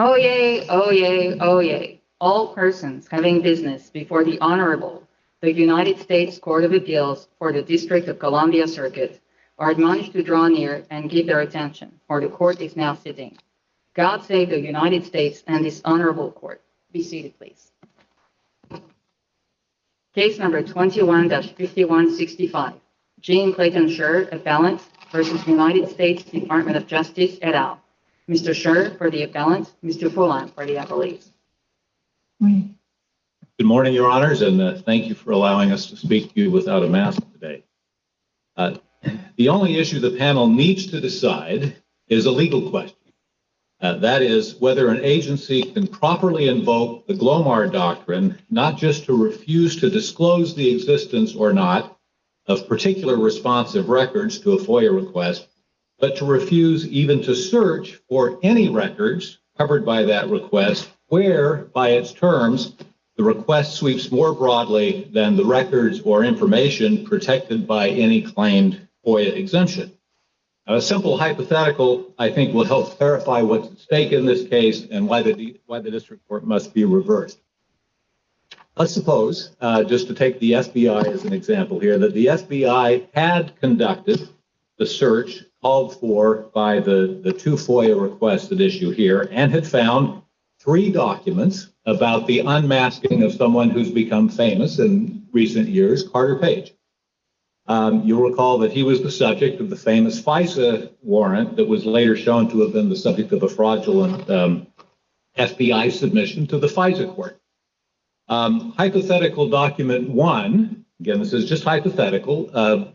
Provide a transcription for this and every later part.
Oyez, oyez, oyez. All persons having business before the Honorable, the United States Court of Appeals for the District of Columbia Circuit are admonished to draw near and give their attention, for the court is now sitting. God save the United States and this honorable court. Be seated, please. Case number 21-5165, Gene Schaerr, appellant, versus United States Department of Justice, et al. Mr. Schaerr for the appellant, Mr. Fullan for the appellate. Good morning, Your Honors, and thank you for allowing us to speak to you without a mask today. The only issue the panel needs to decide is a legal question. That is, whether an agency can properly invoke the Glomar doctrine, not just to refuse to disclose the existence or not of particular responsive records to a FOIA request, but to refuse even to search for any records covered by that request where, by its terms, the request sweeps more broadly than the records or information protected by any claimed FOIA exemption. Now, a simple hypothetical, I think, will help clarify what's at stake in this case and why the district court must be reversed. Let's suppose, just to take the FBI as an example here, that the FBI had conducted the search called for by the two FOIA requests at issue here and had found 3 documents about the unmasking of someone who's become famous in recent years, Carter Page. You'll recall that he was the subject of the famous FISA warrant that was later shown to have been the subject of a fraudulent FBI submission to the FISA court. Hypothetical document 1, again, this is just hypothetical,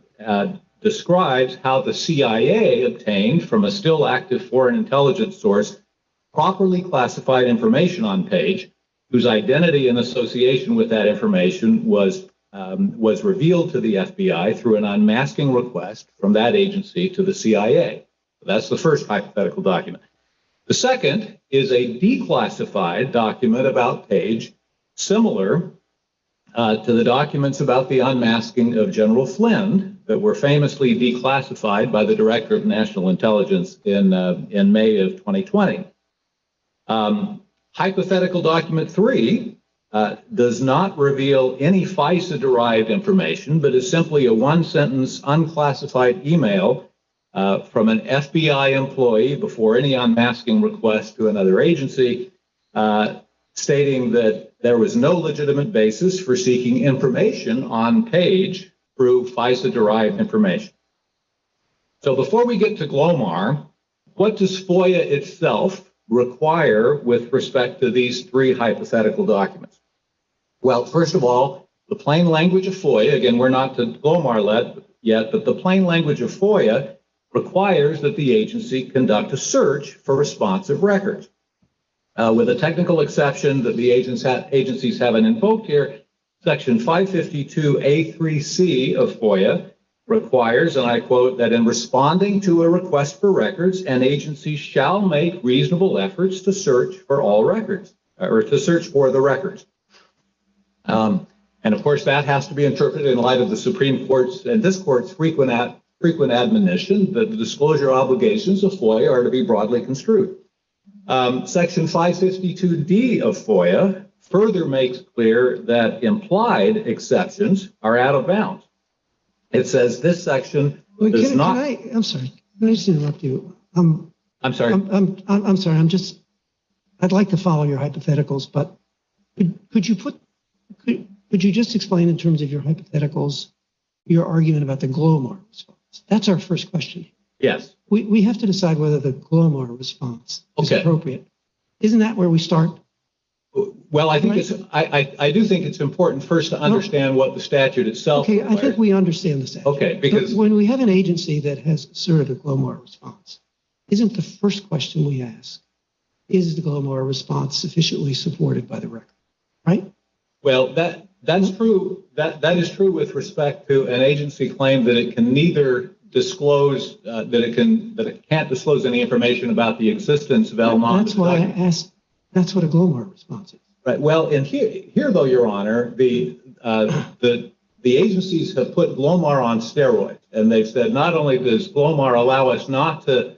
describes how the CIA obtained from a still active foreign intelligence source properly classified information on Page, whose identity and association with that information was revealed to the FBI through an unmasking request from that agency to the CIA. That's the first hypothetical document. The second is a declassified document about Page, similar to the documents about the unmasking of General Flynn that were famously declassified by the Director of National Intelligence in May of 2020. Hypothetical document 3 does not reveal any FISA-derived information, but is simply a one-sentence unclassified email from an FBI employee before any unmasking request to another agency, stating that there was no legitimate basis for seeking information on Page through FISA-derived information. So before we get to Glomar, what does FOIA itself require with respect to these 3 hypothetical documents? Well, first of all, the plain language of FOIA, again, we're not to Glomar yet, but the plain language of FOIA requires that the agency conduct a search for responsive records. With a technical exception that the agencies haven't invoked here, Section 552A3C of FOIA requires, and I quote, that in responding to a request for records, an agency shall make reasonable efforts to search for all records, or to search for the records. And of course, that has to be interpreted in light of the Supreme Court's and this Court's frequent admonition that the disclosure obligations of FOIA are to be broadly construed. Section 552D of FOIA further makes clear that implied exceptions are out of bounds. It says this section does not. I'm sorry. Can I just interrupt you? I'm sorry. I'm sorry. I'd like to follow your hypotheticals, but could you just explain in terms of your hypotheticals your argument about the Glomar response? That's our first question. Yes. We have to decide whether the Glomar response is appropriate. Isn't that where we start? Well, I think I do think it's important first to understand what the statute itself requires. I think we understand the statute. Okay, because when we have an agency that has asserted a Glomar response, isn't the first question we ask, is the Glomar response sufficiently supported by the record, right? Well, that's true. That is true with respect to an agency claim that it can neither disclose that it can't disclose any information about the existence of Elmont. That's why I asked. That's what a Glomar response is. Right. Well, and here though, Your Honor, the agencies have put Glomar on steroids, and they've said not only does Glomar allow us not to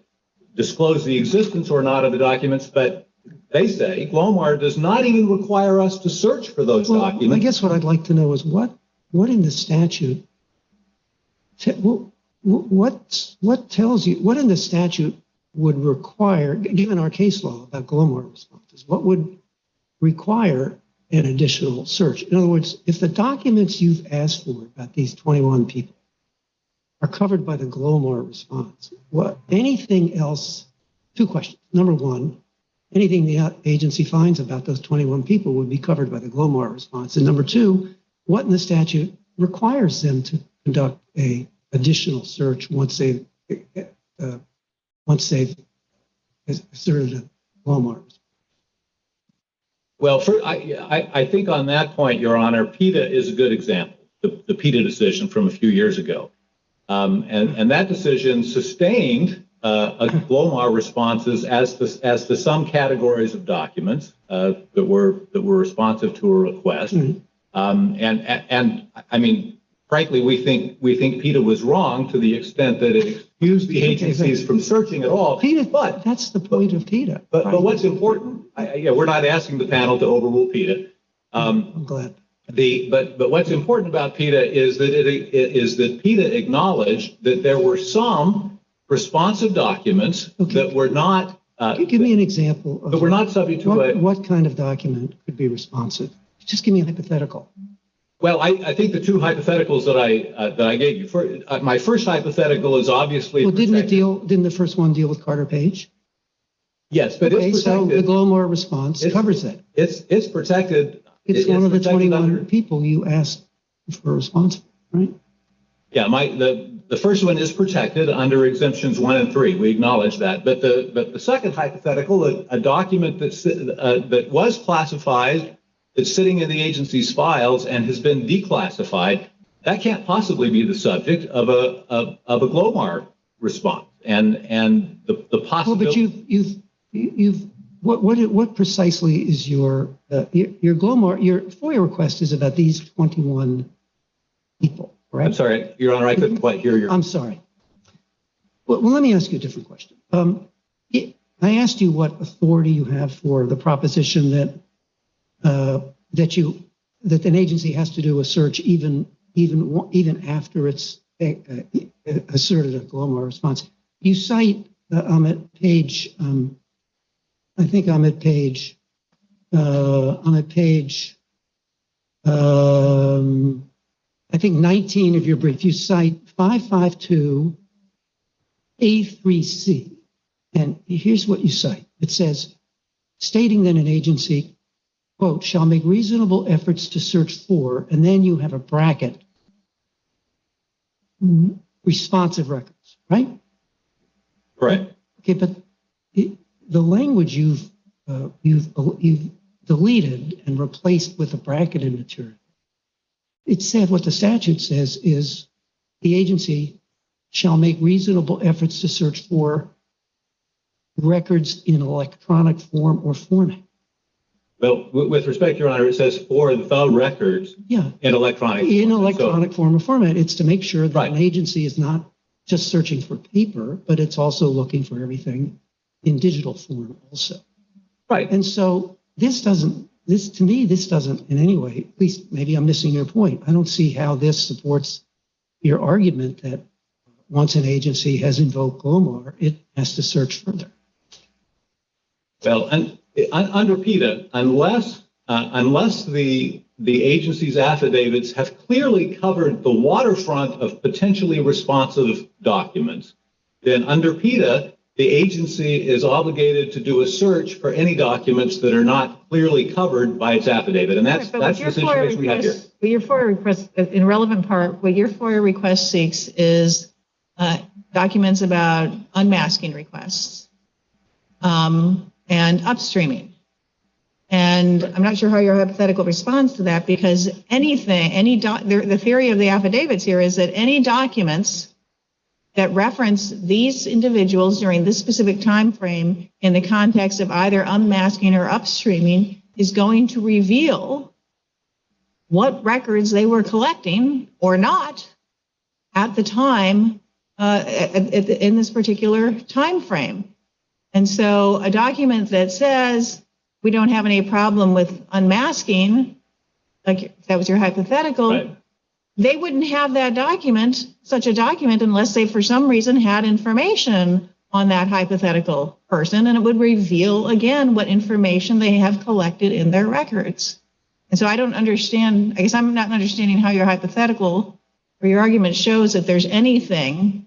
disclose the existence or not of the documents, but they say Glomar does not even require us to search for those documents. I guess what I'd like to know is what in the statute, what tells you, what in the statute would require, given our case law about Glomar responses, what would require an additional search? In other words, if the documents you've asked for about these 21 people are covered by the Glomar response, anything else? Two questions. Number one, anything the agency finds about those 21 people would be covered by the Glomar response. And number two, what in the statute requires them to conduct a additional search once they've asserted a Glomar response? Well, I think on that point, Your Honor, PETA is a good example, the PETA decision from a few years ago. And that decision sustained Glomar responses as to some categories of documents that were responsive to a request. Mm-hmm. And I mean, frankly, we think PETA was wrong to the extent that it excused the agencies from searching at all. PETA, but that's the point of PETA. But what's important? We're not asking the panel to overrule PETA. I'm glad. But what's important about PETA is that PETA acknowledged that there were some responsive documents that were not. Give me an example. But we're not subject to what kind of document could be responsive? Just give me a hypothetical. Well, I think the two hypotheticals that I gave you. My first hypothetical is obviously. Well, didn't the first one deal with Carter Page? Yes, but it's protected. So the Glomar response covers it. It's protected. It's one of the 21 people you asked for a response, right? Yeah, the first one is protected under exemptions 1 and 3. We acknowledge that. But the second hypothetical, a document that was classified, that's sitting in the agency's files and has been declassified, that can't possibly be the subject of a Glomar response. And the possibility. Well, but what precisely is your Glomar? Your FOIA request is about these 21 people, right? I'm sorry, Your Honor, I couldn't quite hear your. I'm sorry. Well, let me ask you a different question. I asked you what authority you have for the proposition that an agency has to do a search even after it's asserted a Glomar response. You cite at page. I think I'm at page. I think 19 of your brief. You cite 552 A3C, and here's what you cite. It says, stating that an agency, quote, shall make reasonable efforts to search for, and then you have a bracket, responsive records, right? Right. Okay, but the language you've deleted and replaced with a bracketed material, it said what the statute says is the agency shall make reasonable efforts to search for records in electronic form or format. Well, with respect, Your Honor, it says for the records in electronic form. In electronic form or format. It's to make sure that an agency is not just searching for paper, but it's also looking for everything in digital form also. Right. And so this doesn't in any way, at least maybe I'm missing your point. I don't see how this supports your argument that once an agency has invoked Glomar, it has to search further. Well, and under PETA, unless the agency's affidavits have clearly covered the waterfront of potentially responsive documents, then under PETA, the agency is obligated to do a search for any documents that are not clearly covered by its affidavit. And that's the situation we have here. But your FOIA request, in relevant part, what your FOIA request seeks is documents about unmasking requests and upstreaming. And I'm not sure how your hypothetical responds to that, because the theory of the affidavits here is that any documents that reference these individuals during this specific time frame in the context of either unmasking or upstreaming is going to reveal what records they were collecting or not at the time in this particular time frame. And so a document that says we don't have any problem with unmasking, like if that was your hypothetical, Right. they wouldn't have that document, such a document, unless they for some reason had information on that hypothetical person, and it would reveal again what information they have collected in their records. And so I don't understand, I guess I'm not understanding how your hypothetical or your argument shows that there's anything,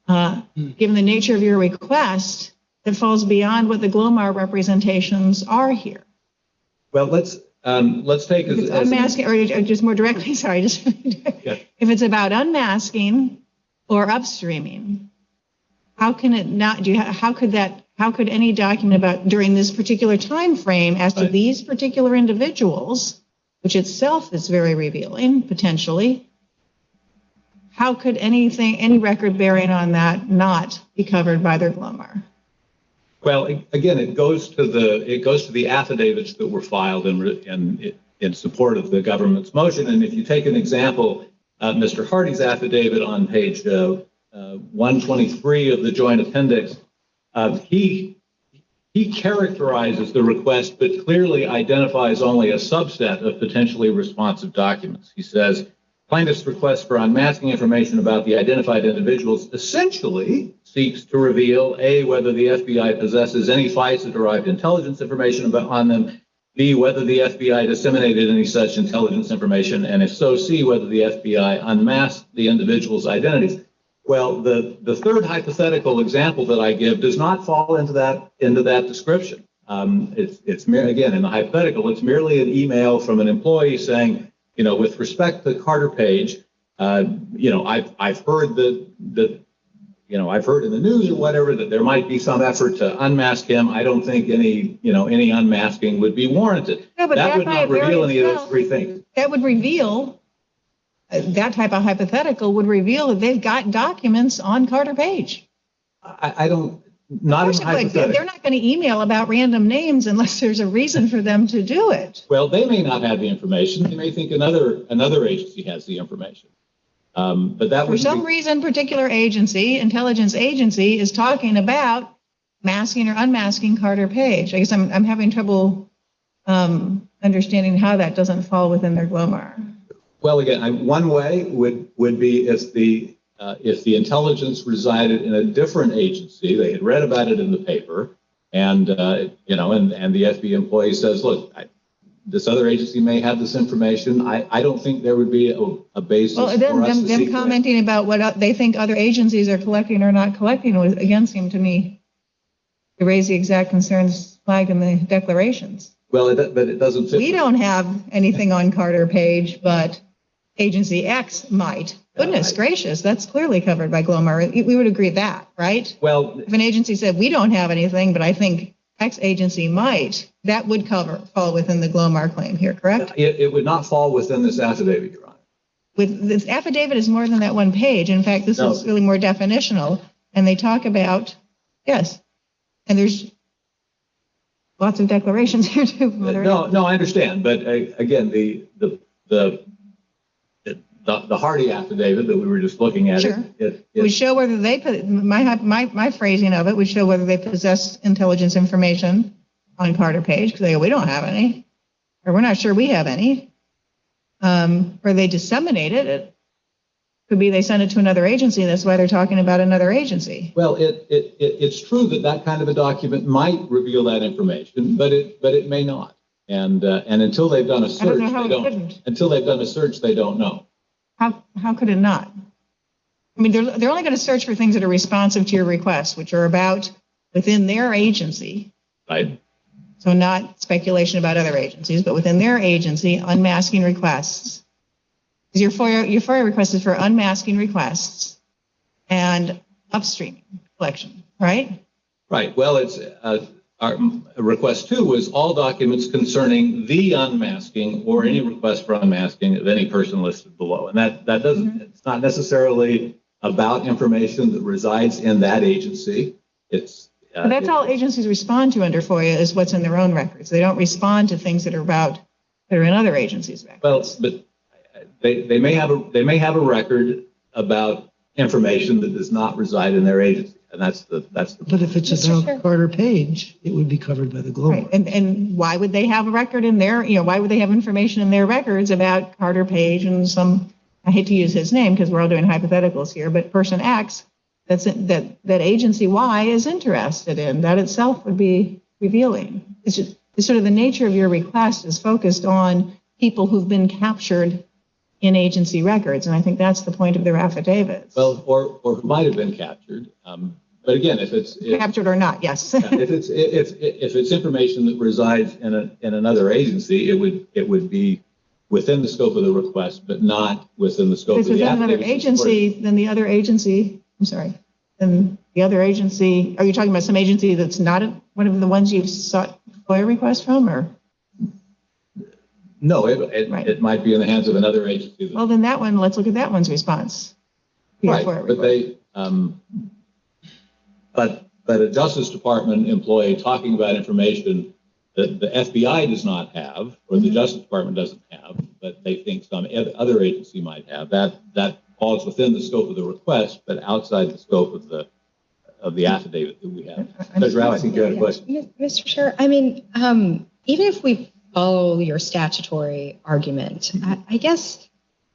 given the nature of your request, that falls beyond what the Glomar representations are here. Well, let's take If it's unmasking, or just more directly, sorry, just Yeah. if it's about unmasking or upstreaming, how can it not? How could any document about during this particular time frame as to Right. these particular individuals, which itself is very revealing potentially, how could any record bearing on that not be covered by their Glomar? Well, again, it goes to the affidavits that were filed in support of the government's motion. And if you take an example, Mr. Hardy's affidavit on page 123 of the joint appendix, he characterizes the request, but clearly identifies only a subset of potentially responsive documents. He says, plaintiff's request for unmasking information about the identified individuals essentially seeks to reveal, A, whether the FBI possesses any FISA-derived intelligence information on them, B, whether the FBI disseminated any such intelligence information, and if so, C, whether the FBI unmasked the individual's identities. Well, the third hypothetical example that I give does not fall into that description. It's again, in the hypothetical, it's merely an email from an employee saying, with respect to Carter Page, I've heard I've heard in the news or whatever that there might be some effort to unmask him. I don't think any unmasking would be warranted. No, but that would not reveal any of those three things. That would reveal, that type of hypothetical would reveal that they've got documents on Carter Page. I don't, not in the hypothetical. They're not going to email about random names unless there's a reason for them to do it. Well, they may not have the information. They may think another agency has the information. But that for some reason, particular agency, intelligence agency, is talking about masking or unmasking Carter Page. I guess I'm having trouble understanding how that doesn't fall within their Glomar. Well, again, one way would be if the intelligence resided in a different agency, they had read about it in the paper, and and the FBI employee says, "Look, this other agency may have this information. I don't think there would be a basis for us to seek them commenting about what they think other agencies are collecting or not collecting would again seem to me to raise the exact concerns flagged in the declarations. Well, but it doesn't fit. We don't have anything on Carter Page, but agency X might. Goodness gracious, that's clearly covered by Glomar. We would agree that, right? Well, if an agency said we don't have anything, but I think X agency might, that would fall within the Glomar claim here, correct? It would not fall within this affidavit, Your Honor. With this affidavit is more than that one page. In fact, this is really more definitional, and they talk about yes, and there's lots of declarations here too. No, I understand, but again, the Hardy affidavit that we were just looking at, sure. It would show whether they put my phrasing of it would show whether they possess intelligence information on Carter Page, because they go, we don't have any, or we're not sure we have any, or they disseminate it. It could be they send it to another agency. That's why they're talking about another agency. Well, it's true that kind of a document might reveal that information, but it may not. And until they've done a search, I don't know how it couldn't. Until they've done a search, they don't know. How could it not? I mean, they're only going to search for things that are responsive to your request, which are about within their agency. Right. So not speculation about other agencies, but within their agency, unmasking requests. Your FOIA request is for unmasking requests and upstreaming collection, right? Right. Well, it's our request 2 was all documents concerning the unmasking or any request for unmasking of any person listed below. And that doesn't, it's not necessarily about information that resides in that agency. It's but that's all agencies respond to under FOIA is what's in their own records. They don't respond to things that are in other agencies' records. Well, but they may have a record about information that does not reside in their agency. And that's the. But if it's Mr. about Schaerr. Carter Page, it would be covered by the Glomar. Right. And why would they have a record in there? Why would they have information in their records about Carter Page and some, I hate to use his name because we're all doing hypotheticals here, but person X that agency Y is interested in? That itself would be revealing. It's sort of the nature of your request is focused on people who've been captured in agency records. And I think that's the point of their affidavits. Well, or who might have been captured. But again, if it's Captured or not, yes. if it's information that resides in another agency, it would be within the scope of the request, but not within the scope If of it's the within another affidavit. agency, then the other agency, I'm sorry, then the other agency, are you talking about some agency that's not one of the ones you've sought FOIA request from, or? No, Right. it might be in the hands of another agency. Well, then that one, let's look at that one's response. to your Right, FOIA but request. but a Justice Department employee talking about information that the FBI does not have, or the Justice Department doesn't have, but they think some other agency might have, that falls within the scope of the request, but outside the scope of the affidavit that we have. Judge Rao, I think you had a question. Mr. Schaerr, I mean, even if we follow your statutory argument, I guess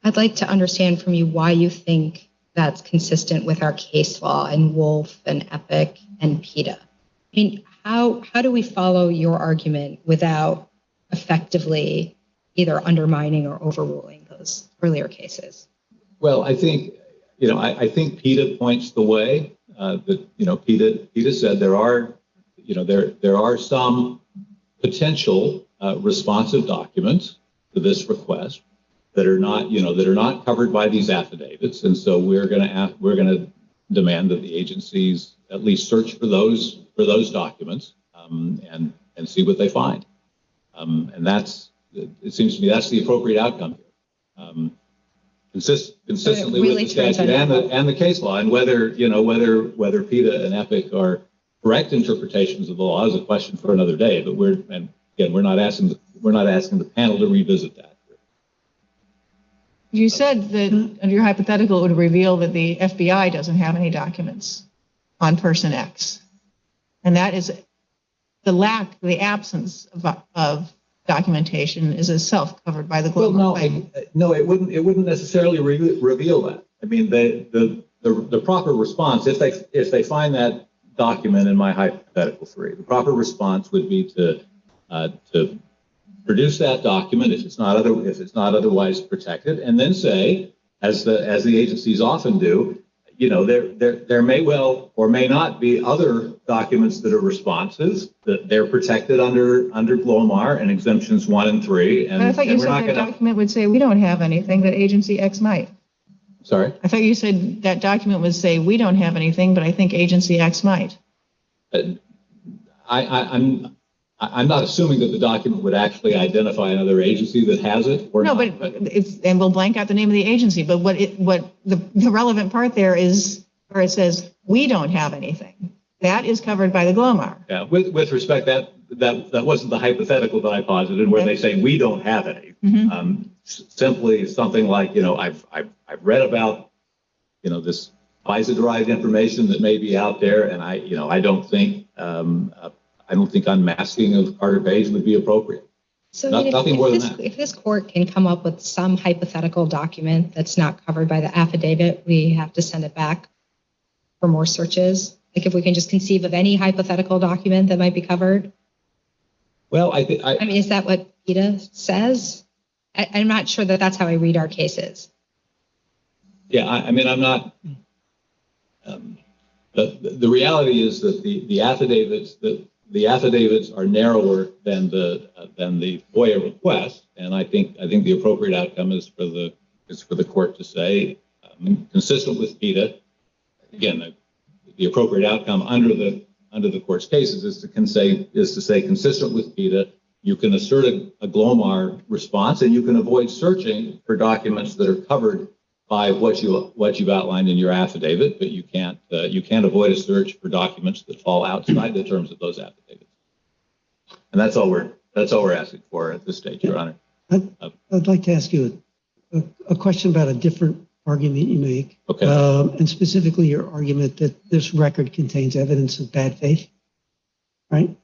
I'd like to understand from you why you think that's consistent with our case law and Wolf and Epic and PETA. I mean, how do we follow your argument without effectively either undermining or overruling those earlier cases? Well, I think, I think PETA points the way. PETA said there are some potential responsive documents to this request that are not covered by these affidavits, and so we're going to demand that the agencies at least search for those documents and see what they find, and it seems to me that's the appropriate outcome here, consistently really with the statute and the case law, and whether PETA and Epic are correct interpretations of the law is a question for another day. But we're not asking the panel to revisit that. You said that under your hypothetical, it would reveal that the FBI doesn't have any documents on person X. And that is the absence of documentation is itself covered by the Glomar claim. No, it wouldn't necessarily reveal that. I mean, the proper response, if they find that document in my hypothetical 3, the proper response would be to produce that document if it's not otherwise protected, and then say, as the agencies often do, there may well or may not be other documents that are responsive, that they're protected under Glomar and exemptions 1 and 3. And I thought you said that document would say we don't have anything, but agency X might. Sorry? I thought you said that document would say we don't have anything, but I think agency X might. I'm not assuming that the document would actually identify another agency that has it or not. No, but and we'll blank out the name of the agency. But what the relevant part there is where it says we don't have anything. That is covered by the Glomar. Yeah, with respect, that wasn't the hypothetical that I posited, where they say we don't have any. Simply something like, I've read about, this FISA-derived information that may be out there, and I don't think unmasking of Carter Page would be appropriate. So Nothing more than that. If this court can come up with some hypothetical document that's not covered by the affidavit, we have to send it back for more searches. Like if we can just conceive of any hypothetical document that might be covered. Well, I mean, is that what PETA says? I'm not sure that that's how I read our cases. Yeah, I'm not. The reality is that the affidavits are narrower than the FOIA request, and I think the appropriate outcome is for the court to say, consistent with PETA. Again, the appropriate outcome under the court's cases is to say consistent with PETA. You can assert a Glomar response, and you can avoid searching for documents that are covered by what you've outlined in your affidavit, but you can't avoid a search for documents that fall outside the terms of those affidavits. And that's all we're asking for at this stage, Your Honor. I'd like to ask you a question about a different argument you make, Okay. and specifically your argument that this record contains evidence of bad faith, right?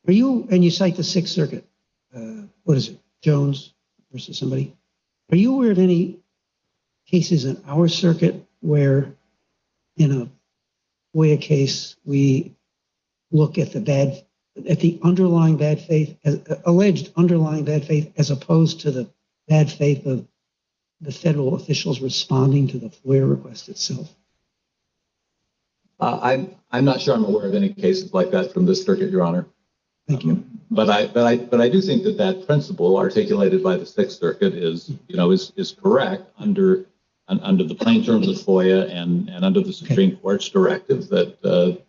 And you cite the Sixth Circuit, what is it, Jones versus somebody? Are you aware of any cases in our circuit where in a FOIA case we look at the underlying bad faith, alleged underlying bad faith, as opposed to the bad faith of the federal officials responding to the FOIA request itself? I'm not sure I'm aware of any cases like that from this circuit, Your Honor. Thank you. But I do think that principle articulated by the Sixth Circuit is correct under the plain terms of FOIA and under the Supreme Court's directive that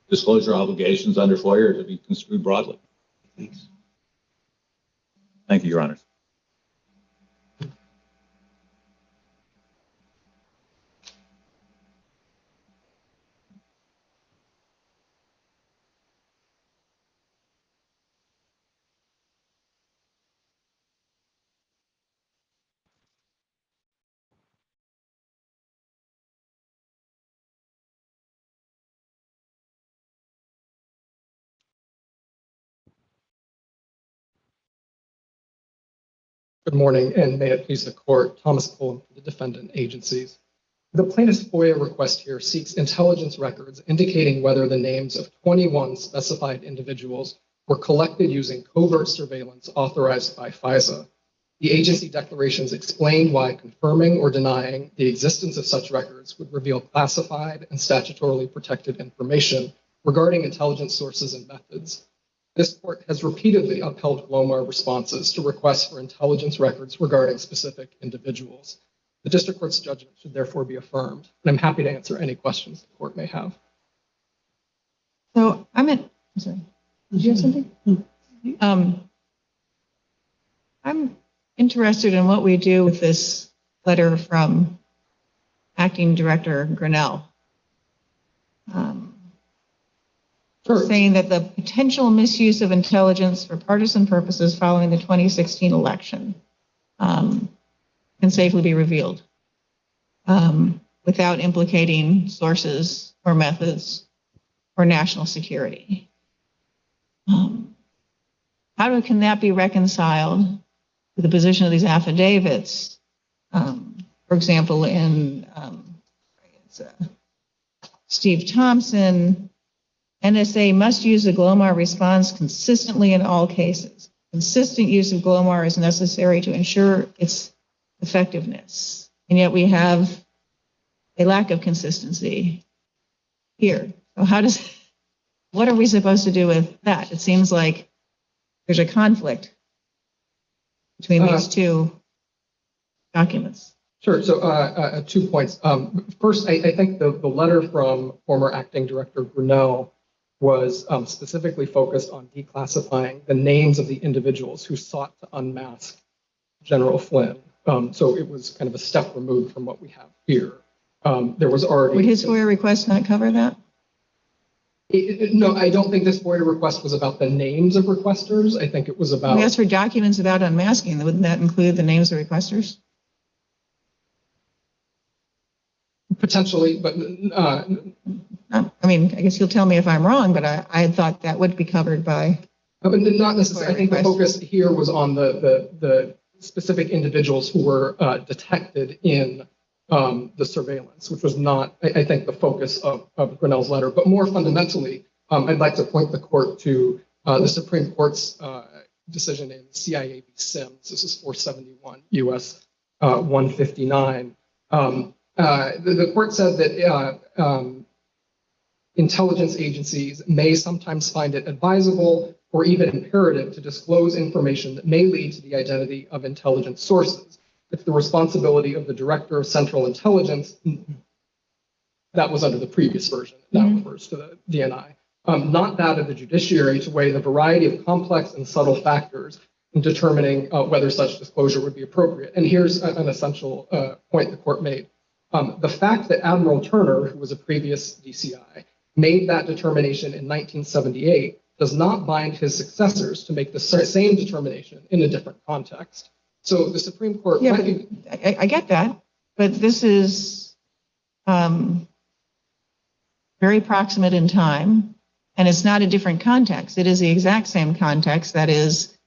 disclosure obligations under FOIA are to be construed broadly. Thanks. Thank you, Your Honors. Good morning, and may it please the court, Thomas Pullum for the defendant agencies. The plaintiff's FOIA request here seeks intelligence records indicating whether the names of 21 specified individuals were collected using covert surveillance authorized by FISA. The agency declarations explained why confirming or denying the existence of such records would reveal classified and statutorily protected information regarding intelligence sources and methods. This court has repeatedly upheld Glomar responses to requests for intelligence records regarding specific individuals. The district court's judgment should therefore be affirmed, and I'm happy to answer any questions the court may have. So I'm sorry. Did you have something? I'm interested in what we do with this letter from Acting Director Grinnell. Sure. Saying that the potential misuse of intelligence for partisan purposes following the 2016 election can safely be revealed without implicating sources or methods or national security. How can that be reconciled with the position of these affidavits? For example, in Steve Thompson, NSA must use the Glomar response consistently in all cases. Consistent use of Glomar is necessary to ensure its effectiveness. And yet we have a lack of consistency here. So what are we supposed to do with that? It seems like there's a conflict between these two documents. Sure. So 2 points. First, I think the letter from former Acting Director Grinnell was specifically focused on declassifying the names of the individuals who sought to unmask General Flynn. So it was kind of a step removed from what we have here. There was already... Would his FOIA request not cover that? No, I don't think this FOIA request was about the names of requesters. I think it was about... We asked for documents about unmasking. Wouldn't that include the names of requesters? Potentially, but... I mean, I guess you'll tell me if I'm wrong, but I had thought that would be covered by... But not necessarily. I think the focus here was on the specific individuals who were detected in the surveillance, which was not, I think, the focus of Grinnell's letter. But more fundamentally, I'd like to point the court to the Supreme Court's decision in CIA v. Sims. This is 471 U.S. 159. The court said that intelligence agencies may sometimes find it advisable or even imperative to disclose information that may lead to the identity of intelligence sources. It's the responsibility of the Director of Central Intelligence. That was under the previous version. That refers to the DNI. Not that of the judiciary to weigh the variety of complex and subtle factors in determining whether such disclosure would be appropriate. And here's an essential point the court made. The fact that Admiral Turner, who was a previous DCI, made that determination in 1978 does not bind his successors to make the same determination in a different context. So the Supreme Court... Yeah, I get that. but this is very proximate in time, and it's not a different context. It is the exact same context, that is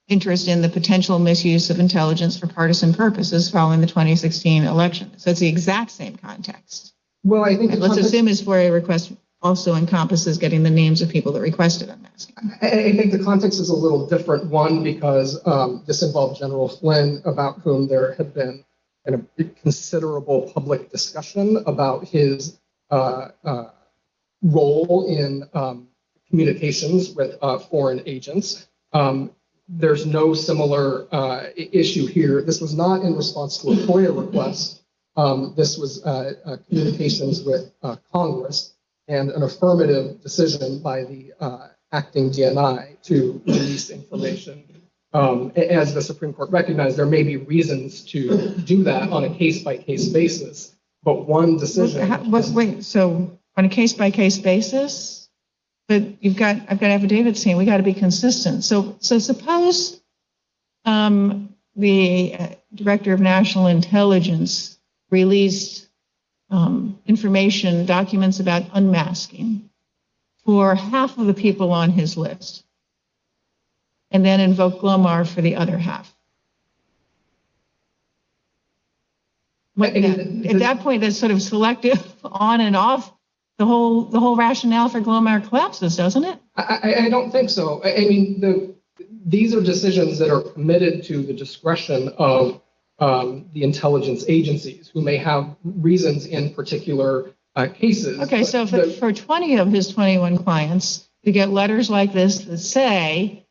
interest in the potential misuse of intelligence for partisan purposes following the 2016 election. So it's the exact same context. Well, I think let's assume his FOIA request also encompasses getting the names of people that requested unmasking. I think the context is a little different. One, because this involved General Flynn, about whom there had been kind of considerable public discussion about his role in communications with foreign agents. There's no similar issue here. This was not in response to a FOIA request. This was communications with Congress and an affirmative decision by the acting DNI to release information. As the Supreme Court recognized, there may be reasons to do that on a case-by-case basis, but one decision. Wait, so on a case-by-case basis? But I've got affidavits saying we got to be consistent. So suppose the Director of National Intelligence released information, documents about unmasking for half of the people on his list, and then invoked Glomar for the other half. At that point, that's sort of selective on and off. The whole rationale for Glomar collapses, doesn't it? I don't think so. I mean, these are decisions that are committed to the discretion of the intelligence agencies, who may have reasons in particular cases. Okay, so for 20 of his 21 clients to get letters like this that say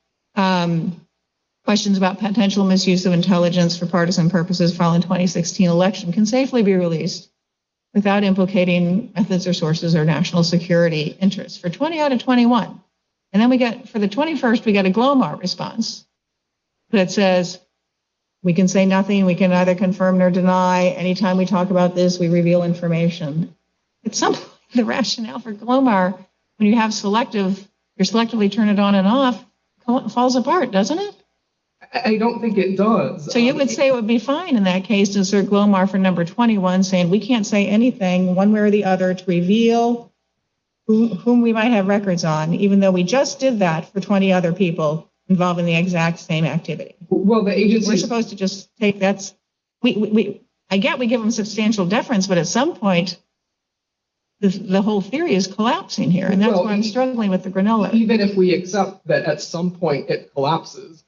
questions about potential misuse of intelligence for partisan purposes following 2016 election can safely be released without implicating methods or sources or national security interests. For 20 out of 21. And then for the 21st, we get a Glomar response that says, we can say nothing, we can neither confirm nor deny. Anytime we talk about this, we reveal information. At some point, the rationale for Glomar, when you have selectively turn it on and off, falls apart, doesn't it? I don't think it does. So you would say it would be fine in that case to insert Glomar for number 21, saying we can't say anything one way or the other to reveal whom we might have records on, even though we just did that for 20 other people involved in the exact same activity. Well, the agency... We're supposed to just take that. I get we give them substantial deference, but at some point, the whole theory is collapsing here, and that's why I'm struggling with the granola. Even if we accept that at some point it collapses,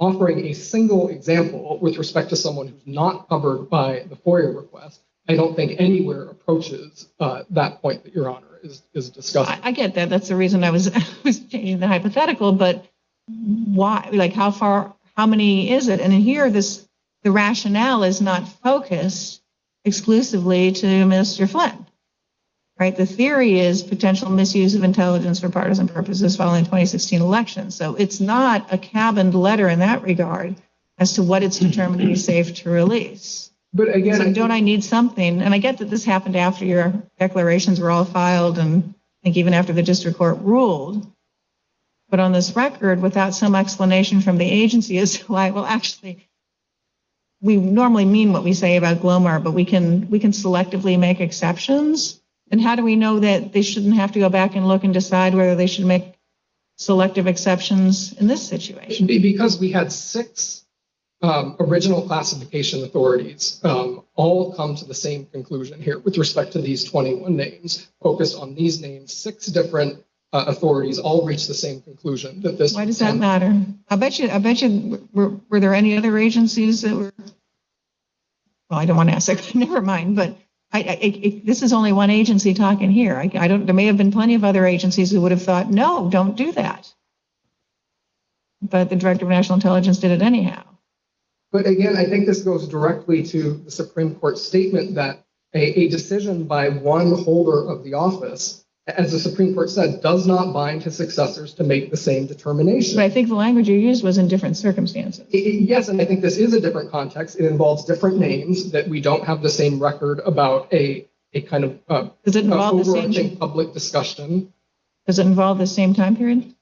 offering a single example with respect to someone who's not covered by the FOIA request, I don't think anywhere approaches that point that Your Honor is discussing. I get that. That's the reason I was changing the hypothetical, but why? Like how many is it? And in here, the rationale is not focused exclusively to Mr. Flynn, right? The theory is potential misuse of intelligence for partisan purposes following the 2016 election. So it's not a cabined letter in that regard as to what it's determined to be safe to release. But again, so don't I need something? And I get that this happened after your declarations were all filed, and I think even after the district court ruled. But on this record, without some explanation from the agency as to why, well, actually, we normally mean what we say about Glomar, but we can selectively make exceptions. And how do we know that they shouldn't have to go back and look and decide whether they should make selective exceptions in this situation? Because we had 6 original classification authorities all come to the same conclusion here with respect to these 21 names, focused on these names. 6 different authorities all reached the same conclusion that this. Why does that matter? I bet you were there any other agencies that were? Well, I don't want to ask that. Never mind. But this is only one agency talking here. I don't. There may have been plenty of other agencies who would have thought, no, don't do that. But the Director of National Intelligence did it anyhow. But again, I think this goes directly to the Supreme Court statement that a decision by one holder of the office, as the Supreme Court said, does not bind his successors to make the same determination. But I think the language you used was in different circumstances. Yes, and I think this is a different context. It involves different names that we don't have the same record about a kind of does it involve overarching the same public discussion. Does it involve the same time period?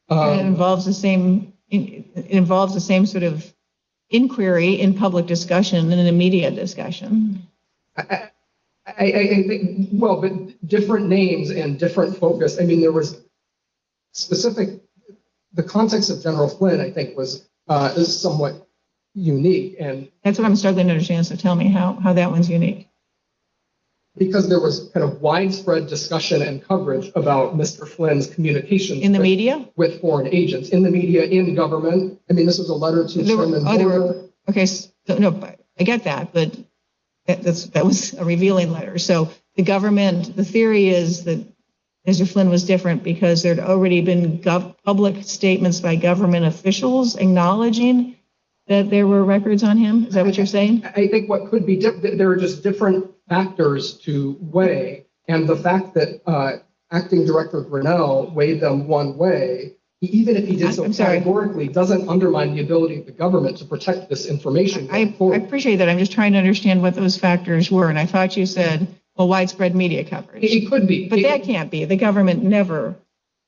It involves the same. It involves the same sort of inquiry in public discussion and in a media discussion. I think, well, but different names and different focus. I mean, there was specific, the context of General Flynn, I think, was is somewhat unique. And that's what I'm struggling to understand. So tell me how that one's unique. Because there was kind of widespread discussion and coverage about Mr. Flynn's communications in the media with foreign agents, in the media, in government. I mean, this was a letter to Chairman Boyer. Okay, so, no, I get that, but that was a revealing letter. So the government, the theory is that Mr. Flynn was different because there'd already been public statements by government officials acknowledging that there were records on him. Is that what you're saying? I think what could be there are just different factors to weigh, and the fact that Acting Director Grinnell weighed them one way, even if he did so categorically, doesn't undermine the ability of the government to protect this information. I appreciate that. I'm just trying to understand what those factors were, and I thought you said, well, widespread media coverage. It could be. But that can't be. The government never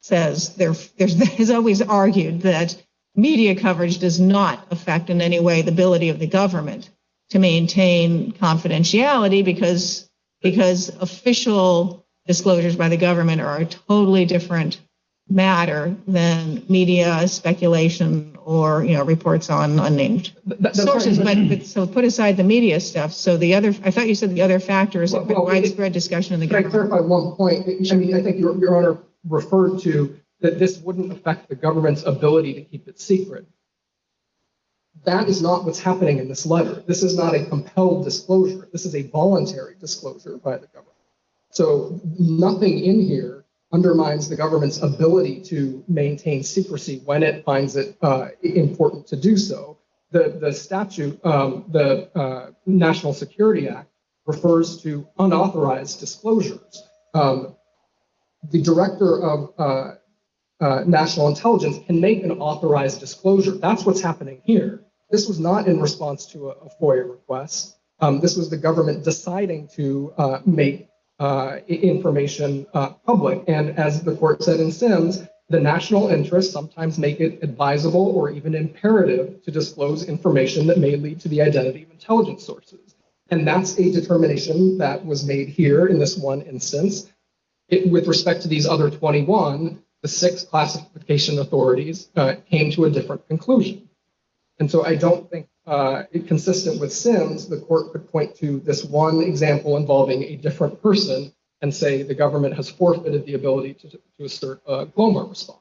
says, has always argued that media coverage does not affect in any way the ability of the government to maintain confidentiality because official disclosures by the government are a totally different matter than media speculation or reports on unnamed sources. But so put aside the media stuff. So I thought you said the other factors are widespread discussion in the government. Can I clarify one point? I mean, I think Your Honor referred to that this wouldn't affect the government's ability to keep it secret. That is not what's happening in this letter. This is not a compelled disclosure. This is a voluntary disclosure by the government. So nothing in here undermines the government's ability to maintain secrecy when it finds it important to do so. The statute, the National Security Act, refers to unauthorized disclosures. The director of national intelligence can make an authorized disclosure. That's what's happening here. This was not in response to a FOIA request. This was the government deciding to make information public. And as the court said in Sims, the national interests sometimes make it advisable or even imperative to disclose information that may lead to the identity of intelligence sources. And that's a determination that was made here in this one instance. With respect to these other 21, the 6 classification authorities came to a different conclusion. And so I don't think consistent with Sims, the court could point to this one example involving a different person and say the government has forfeited the ability to assert a Glomar response.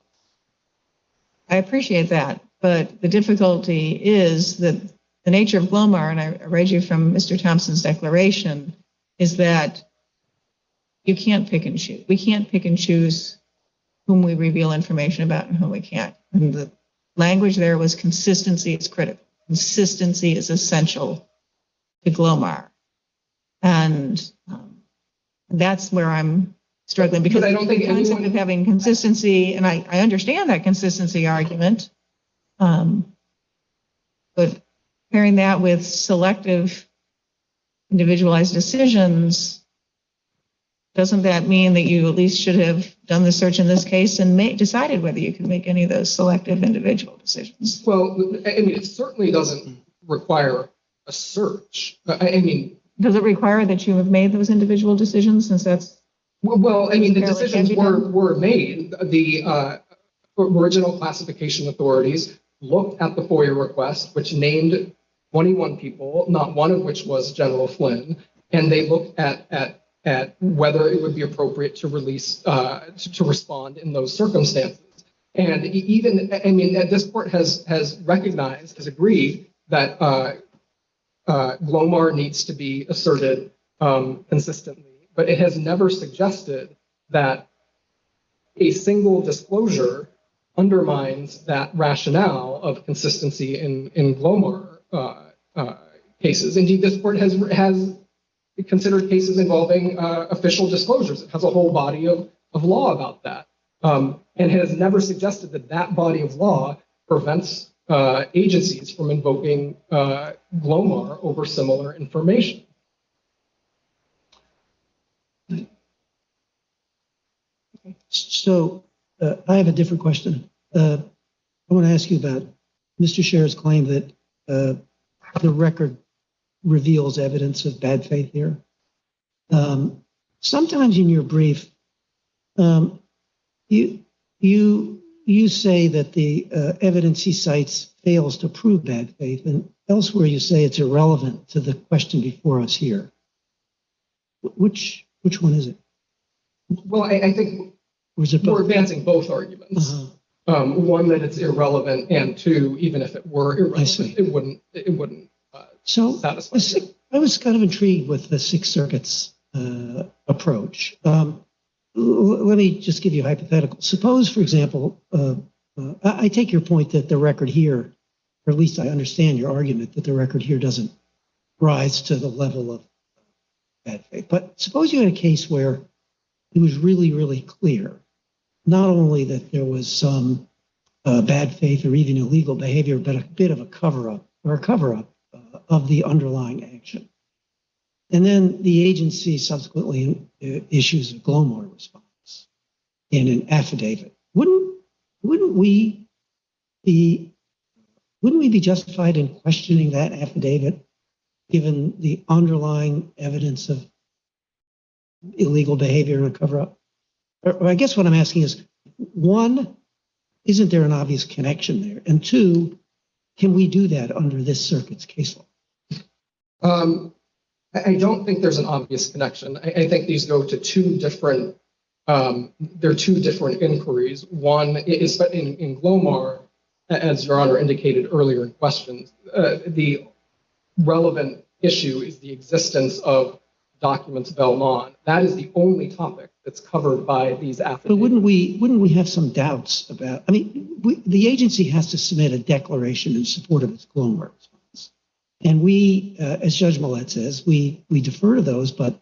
I appreciate that, but the difficulty is that the nature of Glomar, and I read you from Mr. Thompson's declaration, is that you can't pick and choose. We can't pick and choose whom we reveal information about and whom we can't. And the language there was consistency is critical. Consistency is essential to Glomar. And that's where I'm struggling because I don't think the concept of having consistency, and I understand that consistency argument, but pairing that with selective individualized decisions, doesn't that mean that you at least should have done the search in this case and decided whether you could make any of those selective individual decisions? Well, I mean, it certainly doesn't require a search. I mean, does it require that you have made those individual decisions since that's? Well, I mean, the decisions were made. The original classification authorities looked at the FOIA request, which named 21 people, not one of which was General Flynn, and they looked at whether it would be appropriate to release, to respond in those circumstances. And even, I mean, this court has recognized, has agreed that Glomar needs to be asserted consistently, but it has never suggested that a single disclosure undermines that rationale of consistency in Glomar cases. Indeed, this court has considered cases involving official disclosures. It has a whole body of law about that, and has never suggested that that body of law prevents agencies from invoking Glomar over similar information. So I have a different question. I want to ask you about Mr. Schaer's claim that the record reveals evidence of bad faith here. Sometimes in your brief, you say that the evidence he cites fails to prove bad faith, and elsewhere you say it's irrelevant to the question before us here. Which one is it? Well, I think we're advancing both arguments. One, that it's irrelevant, and two, even if it were irrelevant, it wouldn't satisfy. I was kind of intrigued with the Sixth Circuit's approach. Let me just give you a hypothetical. Suppose, for example, I take your point that the record here, or at least I understand your argument that the record here doesn't rise to the level of bad faith. But suppose you had a case where it was really, really clear, not only that there was some bad faith or even illegal behavior, but a bit of a cover-up of the underlying action. And then the agency subsequently issues a Glomar response in an affidavit. Wouldn't we be justified in questioning that affidavit, given the underlying evidence of illegal behavior and a cover-up? Or I guess what I'm asking is, one, isn't there an obvious connection there? And two, can we do that under this circuit's case law? I don't think there's an obvious connection. I think these go to two different inquiries. One is in Glomar, as Your Honor indicated earlier in questions, the relevant issue is the existence of documents Belmont. That is the only topic that's covered by these affidavits. But wouldn't we have some doubts about? I mean, the agency has to submit a declaration in support of its Glomar response. And we, as Judge Millett says, we defer to those, but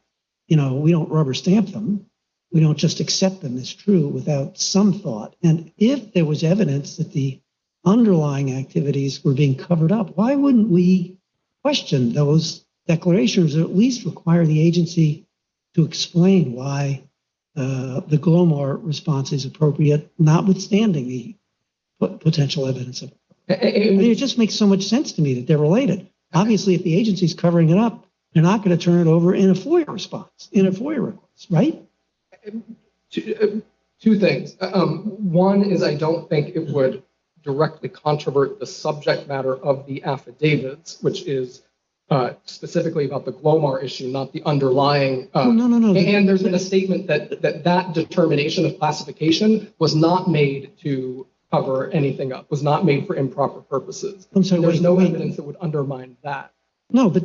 we don't rubber stamp them. We don't just accept them as true without some thought. And if there was evidence that the underlying activities were being covered up, why wouldn't we question those declarations, or at least require the agency to explain why the Glomar response is appropriate, notwithstanding the potential evidence of it? It just makes so much sense to me that they're related. Obviously, if the agency's covering it up, they're not going to turn it over in a FOIA response, in a FOIA request, right? Two things. One is I don't think it would directly controvert the subject matter of the affidavits, which is specifically about the Glomar issue, not the underlying. No. And there's been a statement that determination of classification was not made to cover anything up, was not made for improper purposes. I'm sorry, there's no evidence that would undermine that. No, but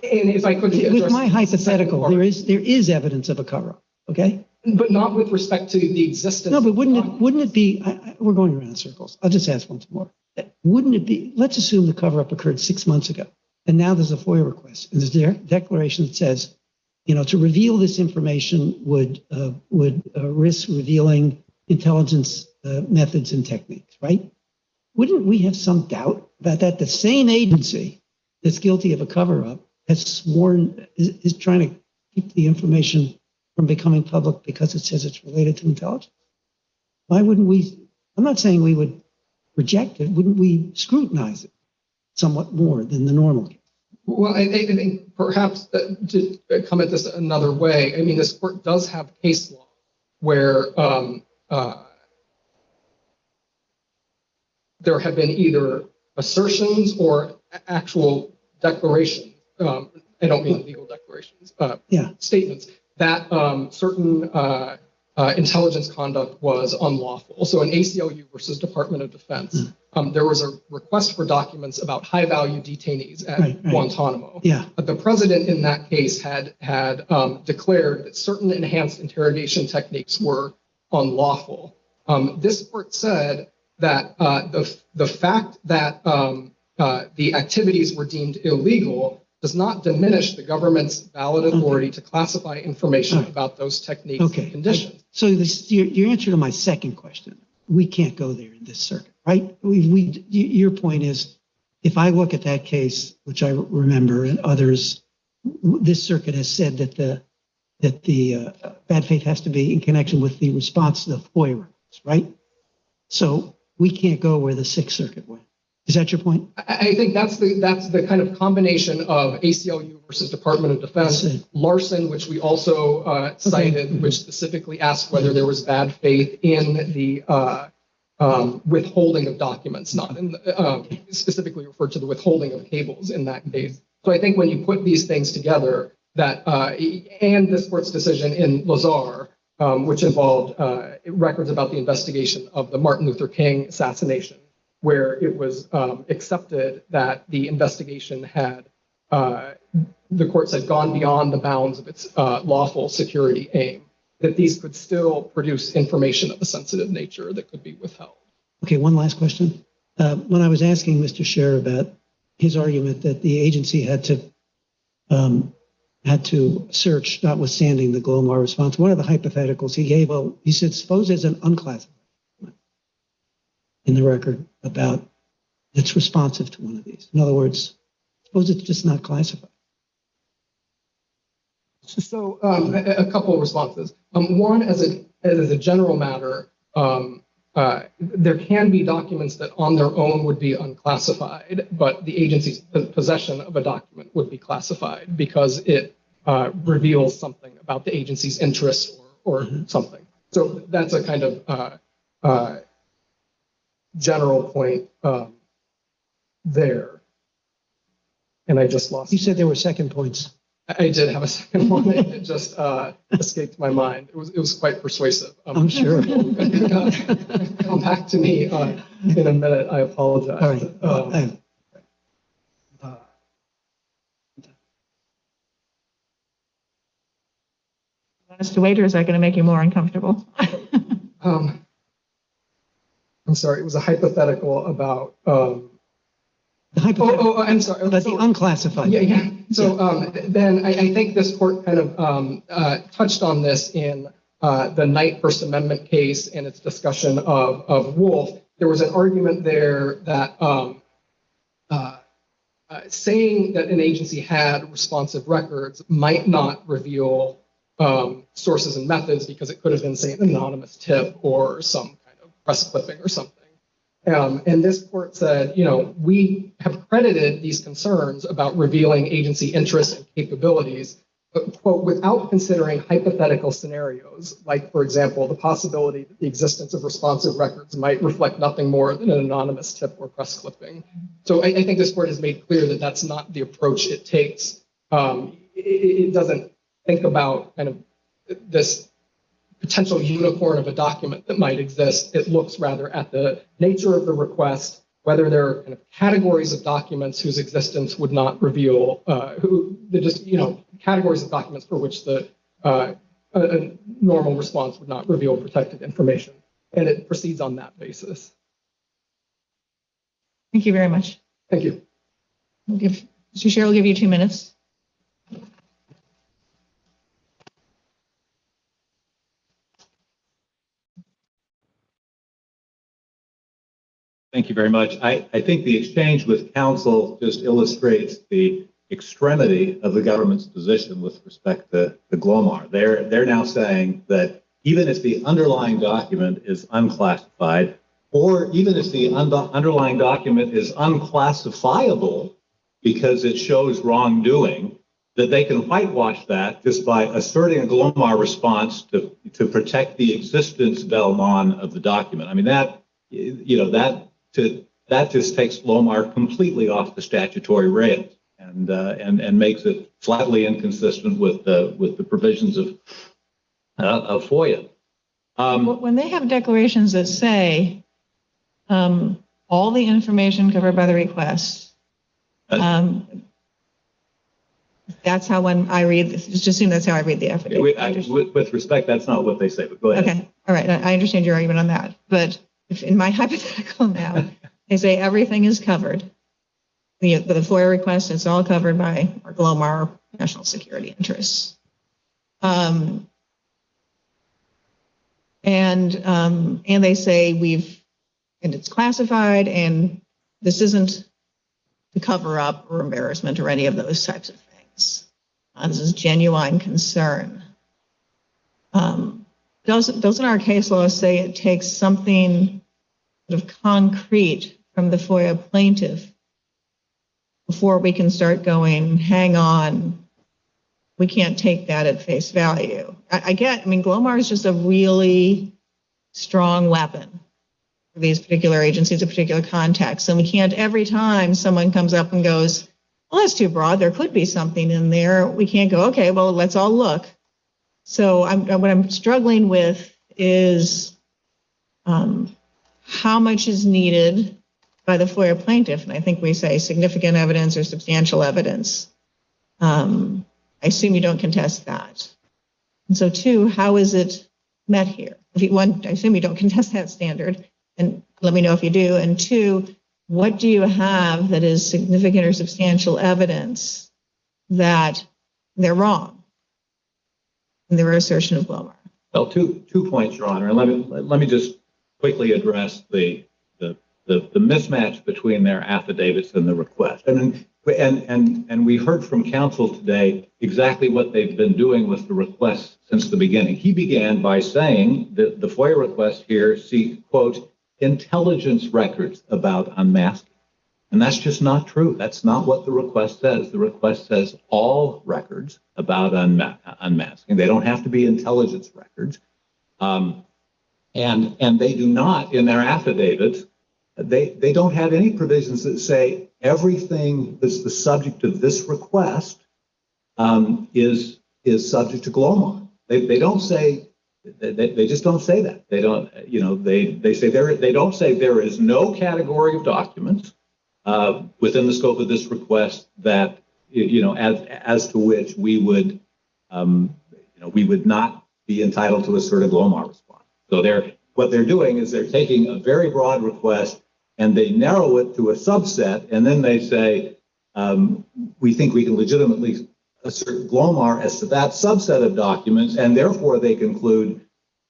and if I could with my hypothetical, there is evidence of a cover-up, okay? But not with respect to the existence. No, but wouldn't it be? We're going around in circles. I'll just ask once more. Wouldn't it be? Let's assume the cover-up occurred 6 months ago, and now there's a FOIA request, and there's a declaration that says, to reveal this information would risk revealing intelligence methods and techniques, right? Wouldn't we have some doubt about that? The same agency that's guilty of a cover-up has sworn is trying to keep the information from becoming public because it says it's related to intelligence. Why wouldn't we? I'm not saying we would reject it. Wouldn't we scrutinize it somewhat more than the normal case? Well, I think perhaps to come at this another way, I mean, this court does have case law where there have been either assertions or actual declarations. I don't mean legal declarations. Statements that certain intelligence conduct was unlawful. So in ACLU versus Department of Defense, there was a request for documents about high-value detainees at Guantanamo. Yeah. The president in that case had declared that certain enhanced interrogation techniques were unlawful. This court said that the fact that the activities were deemed illegal does not diminish the government's valid authority to classify information about those techniques and conditions. So your answer to my second question, we can't go there in this circuit, right? Your point is, if I look at that case, which I remember, and others, this circuit has said that the bad faith has to be in connection with the response to the FOIA request, right? So we can't go where the Sixth Circuit went. Is that your point? I think that's the kind of combination of ACLU versus Department of Defense, Larson, which we also cited, which specifically asked whether there was bad faith in the withholding of documents, not in specifically referred to the withholding of cables in that case. So I think when you put these things together, that and this court's decision in Lazar, which involved records about the investigation of the Martin Luther King assassination, where it was accepted that the investigation had, the court said, gone beyond the bounds of its lawful security aim, that these could still produce information of a sensitive nature that could be withheld. Okay, one last question. When I was asking Mr. Schaerr about his argument that the agency had to search, notwithstanding the Glomar response, one of the hypotheticals he gave, he said, suppose there's an unclassified in the record about it's responsive to one of these. In other words, suppose it's just not classified. So a couple of responses. One, as a general matter, there can be documents that on their own would be unclassified, but the agency's possession of a document would be classified because it reveals something about the agency's interest or something. So that's a kind of general point there. And I just lost. You said there were second points. I did have a second one. It just escaped my mind. It was quite persuasive. I'm sure. Come back to me in a minute. I apologize. All right. Mr. Waiter, is that going to make you more uncomfortable? I'm sorry. It was a hypothetical about. The hypothetical. I'm sorry. About the unclassified. Yeah. So then I think this court kind of touched on this in the Knight First Amendment case and its discussion of Wolf. There was an argument there that saying that an agency had responsive records might not reveal sources and methods because it could have been, say, an anonymous tip or some kind of press clipping or something. And this court said, we have credited these concerns about revealing agency interests and capabilities, but, quote, without considering hypothetical scenarios, like, for example, the possibility that the existence of responsive records might reflect nothing more than an anonymous tip or press clipping. So I think this court has made clear that that's not the approach it takes. It doesn't think about kind of this potential unicorn of a document that might exist. It looks rather at the nature of the request, whether there are kind of categories of documents whose existence would not reveal, categories of documents for which a normal response would not reveal protected information. And it proceeds on that basis. Thank you very much. Thank you. Mr. Schaerr will give you 2 minutes. Thank you very much. I think the exchange with counsel just illustrates the extremity of the government's position with respect to the Glomar. They're now saying that even if the underlying document is unclassified, or even if the underlying document is unclassifiable because it shows wrongdoing, that they can whitewash that just by asserting a Glomar response to protect the existence del non of the document. I mean, that just takes Glomar completely off the statutory rails and makes it flatly inconsistent with the provisions of FOIA. When they have declarations that say all the information covered by the request, that's how when I read this, just assume that's how I read the affidavit. With respect, that's not what they say, but go ahead. Okay, all right, I understand your argument on that. But if in my hypothetical now, they say everything is covered, the FOIA request, it's all covered by our Glomar national security interests. And they say and it's classified, and this isn't to cover up or embarrassment or any of those types of things. This is genuine concern. Doesn't our case law say it takes something sort of concrete from the FOIA plaintiff before we can start going, hang on, we can't take that at face value. I mean, Glomar is just a really strong weapon for these particular agencies, a particular context. And we can't, every time someone comes up and goes, well, that's too broad, there could be something in there, we can't go, okay, well, let's all look. So what I'm struggling with is how much is needed by the FOIA plaintiff, and I think we say significant evidence or substantial evidence. I assume you don't contest that. And so two, how is it met here? One, I assume you don't contest that standard, and let me know if you do. And two, what do you have that is significant or substantial evidence that they're wrong in their assertion of Glomar? Well, two points, Your Honor. Let me just quickly address the mismatch between their affidavits and the request. And we heard from counsel today exactly what they've been doing with the request since the beginning. He began by saying that the FOIA request here seek, quote, intelligence records about unmasking. And that's just not true. That's not what the request says. The request says all records about unmasking. They don't have to be intelligence records. And they do not, in their affidavits, they don't have any provisions that say everything that's the subject of this request is subject to Glomar. They don't say, they just don't say that. They don't, they say they don't say there is no category of documents within the scope of this request that, as to which we would not be entitled to assert a Glomar response. So what they're doing is they're taking a very broad request and they narrow it to a subset, and then they say, we think we can legitimately assert Glomar as to that subset of documents, and therefore they conclude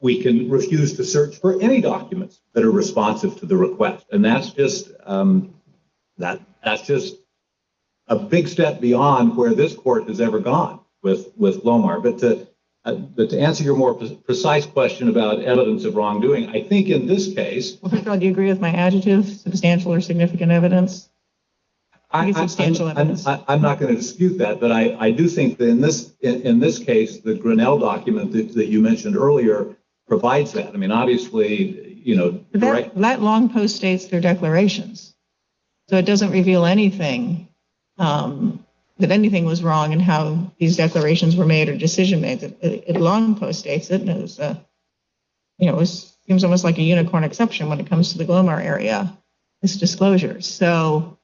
we can refuse to search for any documents that are responsive to the request. And that's just that's just a big step beyond where this court has ever gone with Glomar. But to answer your more precise question about evidence of wrongdoing, I think in this case, well, first of all, do you agree with my adjective, substantial or significant evidence? Substantial evidence. I'm not going to dispute that, but I do think that in this case, the Grinnell document that you mentioned earlier provides that. I mean, obviously, that long post states their declarations, so it doesn't reveal anything that anything was wrong in how these declarations were made or decision made. It long post states it, and it seems almost like a unicorn exception when it comes to the Glomar area. This disclosure, so.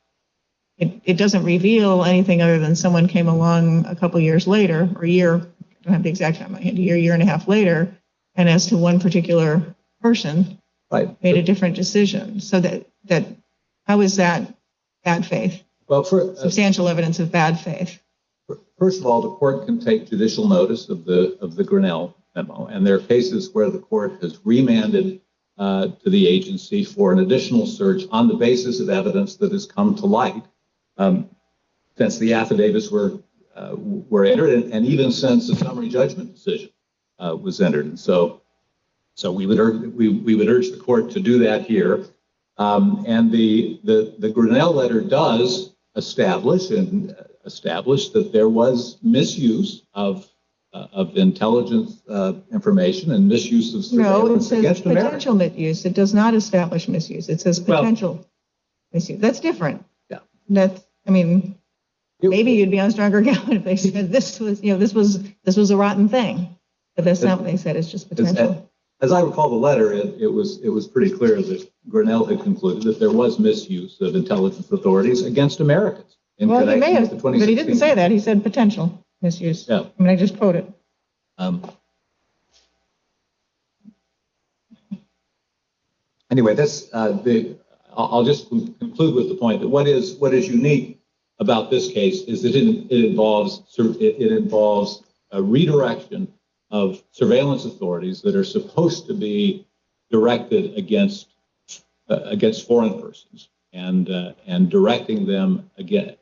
It doesn't reveal anything other than someone came along a couple years later, or a year, I don't have the exact time, a year and a half later, and as to one particular person, right, made a different decision. So that how is that bad faith? Well, substantial evidence of bad faith. First of all, the court can take judicial notice of the Grinnell memo, and there are cases where the court has remanded to the agency for an additional search on the basis of evidence that has come to light. Since the affidavits were entered, and even since the summary judgment decision was entered, and so we would urge the court to do that here. And the Grinnell letter does establish that there was misuse of intelligence information and misuse of surveillance against America. Potential misuse. It does not establish misuse. It says potential misuse. That's different. Maybe you'd be on stronger ground if they said this was a rotten thing, but that's not what they said. It's just potential. As I recall the letter, it was pretty clear that Grinnell had concluded that there was misuse of intelligence authorities against Americans. Well, he may have, but he didn't say that. He said potential misuse. Yeah. I just quote it. Anyway, I'll just conclude with the point that what is unique about this case is that it involves a redirection of surveillance authorities that are supposed to be directed against foreign persons and directing them against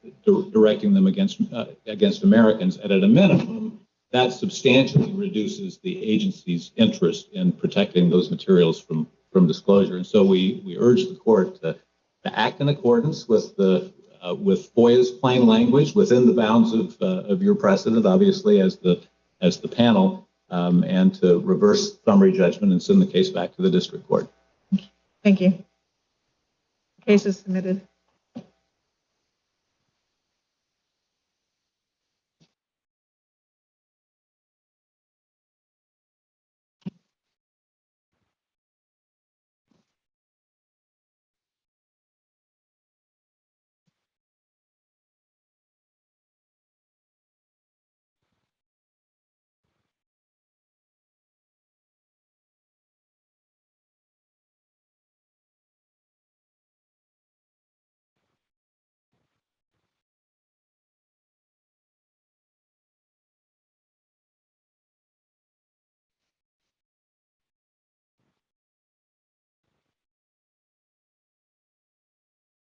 Americans, and at a minimum that substantially reduces the agency's interest in protecting those materials from disclosure. And so we urge the court to to act in accordance with with FOIA's plain language within the bounds of your precedent, obviously, as the panel, and to reverse summary judgment and send the case back to the district court. Thank you. Case is submitted.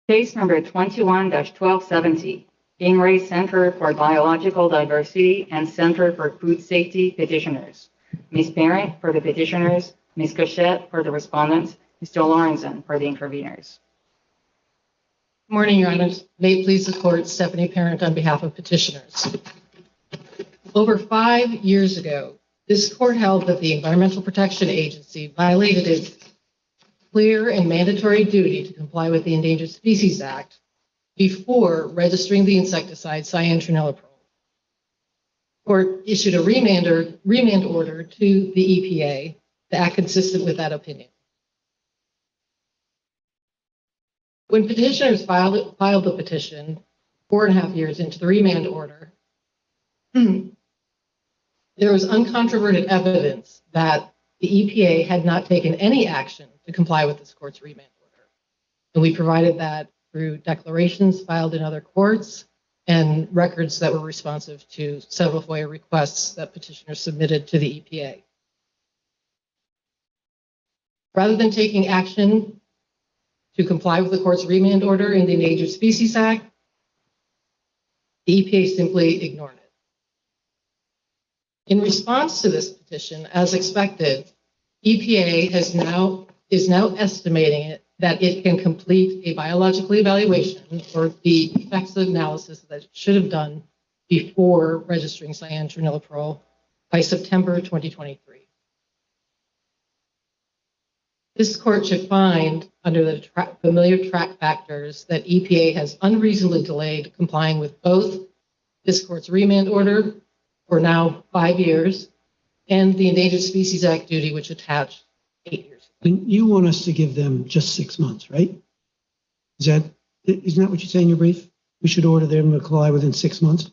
Case number 21-1270, Ingray Center for Biological Diversity and Center for Food Safety petitioners. Ms. Parent for the petitioners, Ms. Cachette for the respondents, Mr. Lorenzen for the interveners. Morning, Your Honors. May it please the Court, Stephanie Parent on behalf of petitioners. Over 5 years ago, this Court held that the Environmental Protection Agency violated its clear and mandatory duty to comply with the Endangered Species Act before registering the insecticide cyantraniliprole. The Court issued a remand order to the EPA to act consistent with that opinion. When petitioners filed the petition 4.5 years into the remand order, there was uncontroverted evidence that the EPA had not taken any action to comply with this Court's remand order. And we provided that through declarations filed in other courts and records that were responsive to several FOIA requests that petitioners submitted to the EPA. Rather than taking action to comply with the Court's remand order in the Endangered Species Act, the EPA simply ignored it. In response to this petition, as expected, EPA is now estimating that it can complete a biological evaluation or the effects analysis that it should have done before registering cyantraniliprole by September 2023. This Court should find, under the familiar track factors, that EPA has unreasonably delayed complying with both this Court's remand order for now 5 years and the Endangered Species Act duty, which attached 8 years. And you want us to give them just 6 months, right? Isn't that what you say in your brief? We should order them to comply within 6 months?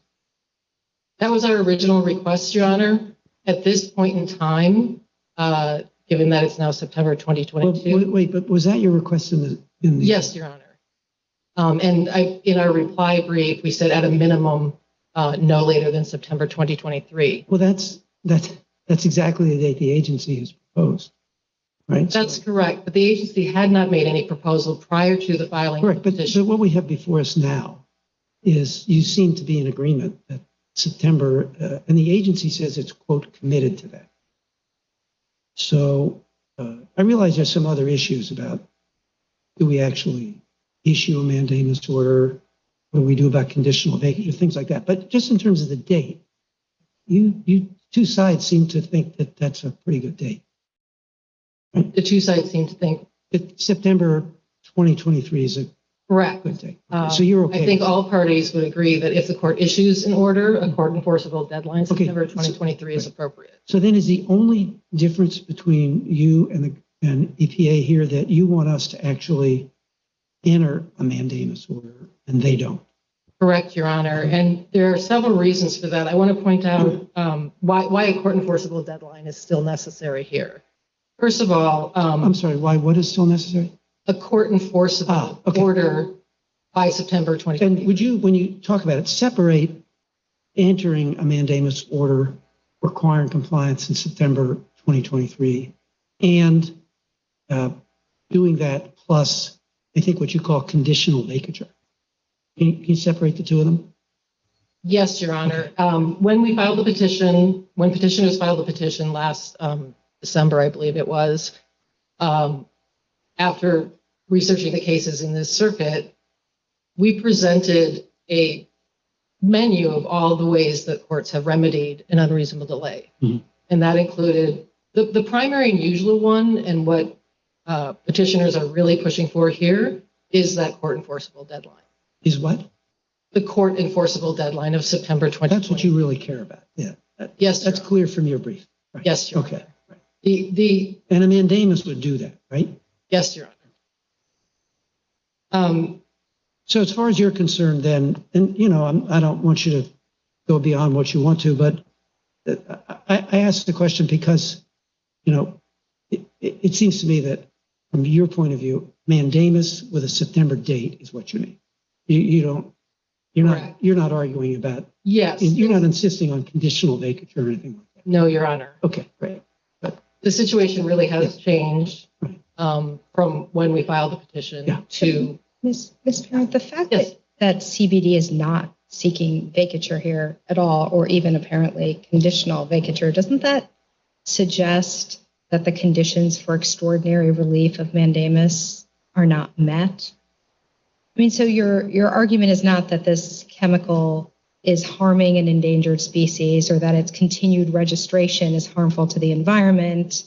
That was our original request, Your Honor. At this point in time, given that it's now September 2022. Well, wait, but was that your request in the? Yes, Your Honor. And in our reply brief, we said at a minimum, no later than September 2023. Well, that's exactly the date the agency has proposed, right? That's correct, but the agency had not made any proposal prior to the filing of the petition. But what we have before us now is you seem to be in agreement that September, and the agency says it's, quote, committed to that. So I realize there's some other issues about, do we actually issue a mandamus order? What do we do about conditional vacatur, things like that? But just in terms of the date, you two sides seem to think that that's a pretty good date. Right? The two sides seem to think that September 2023 is a correct. Good date. So you're okay. I think all parties would agree that if the court issues an order, a court enforceable deadline, September 2023 is appropriate. So then is the only difference between you and EPA here that you want us to actually enter a mandamus order and they don't? Correct, Your Honor. And there are several reasons for that. I want to point out why a court enforceable deadline is still necessary here. First of all, I'm sorry, why? What is still necessary? A court enforceable order by September 2023. And would you, when you talk about it, separate entering a mandamus order requiring compliance in September 2023 and doing that plus, I think, what you call conditional vacatur? Can you separate the two of them? Yes, Your Honor. When we filed the petition, when petitioners filed the petition last December, I believe it was, after researching the cases in this circuit, we presented a menu of all the ways that courts have remedied an unreasonable delay. Mhm. And that included the primary and usual one, and what petitioners are really pushing for here is that court enforceable deadline. Is what? The court enforceable deadline of September 2020. That's what you really care about. Yeah. Yes, That's Your clear from your brief. Right. Yes, Your Okay. Honor. And a mandamus would do that, right? yes, Your Honor. So as far as you're concerned, then, and I don't want you to go beyond what you want to, but I asked the question because, it seems to me that from your point of view, mandamus with a September date is what you mean. You're not arguing about. Yes. You're not insisting on conditional vacature or anything like that. No, Your Honor. Okay, great. The situation really has changed Right. from when we filed the petition to. Ms. Parent, the fact Yes. that CBD is not seeking vacature here at all, or even apparently conditional vacature, doesn't that suggest that the conditions for extraordinary relief of mandamus are not met? I mean, so your argument is not that this chemical is harming an endangered species or that its continued registration is harmful to the environment.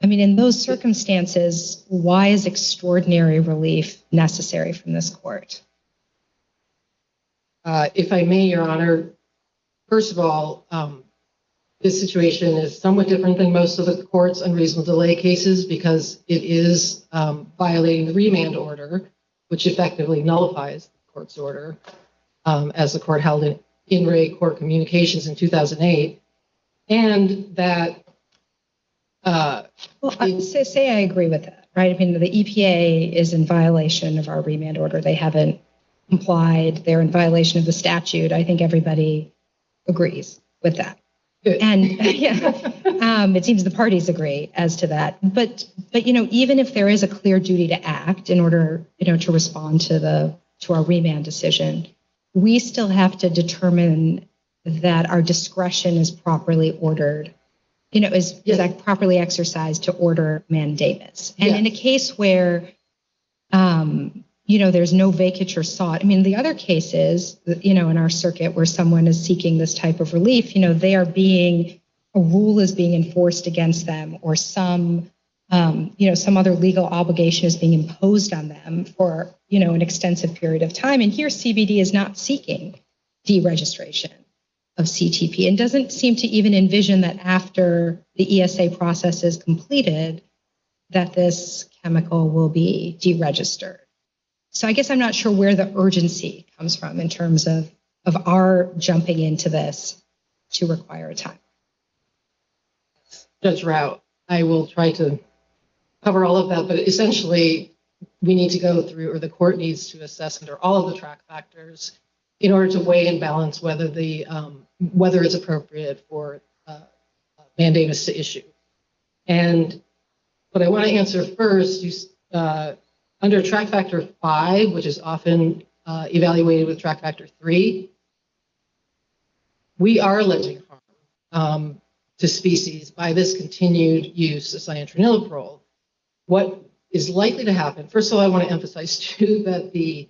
I mean, in those circumstances, why is extraordinary relief necessary from this court? If I may, Your Honor, first of all, this situation is somewhat different than most of the court's unreasonable delay cases because it is violating the remand order, which effectively nullifies the court's order, as the court held in Ray Court Communications in 2008, and that. Say I agree with that, right? I mean, the EPA is in violation of our remand order. They haven't complied. They're in violation of the statute. I think everybody agrees with that. Good. And it seems the parties agree as to that. But even if there is a clear duty to act in order, to respond to our remand decision, we still have to determine that our discretion is properly ordered. Is that properly exercised to order mandamus? And in a case where, there's no vacature sought. I mean, the other cases, in our circuit where someone is seeking this type of relief, a rule is being enforced against them, or some other legal obligation is being imposed on them for, an extensive period of time. And here CBD is not seeking deregistration of CTP and doesn't seem to even envision that after the ESA process is completed, that this chemical will be deregistered. So I guess I'm not sure where the urgency comes from in terms of our jumping into this to require a time. Judge Rao, I will try to cover all of that, but essentially we need to go through, or the court needs to assess under all of the track factors in order to weigh and balance whether it's appropriate for mandamus to issue. And what I want to answer first, under track factor 5, which is often evaluated with track factor 3, we are alleging harm to species by this continued use of cyanotroniloprol. What is likely to happen, first of all, I want to emphasize too that the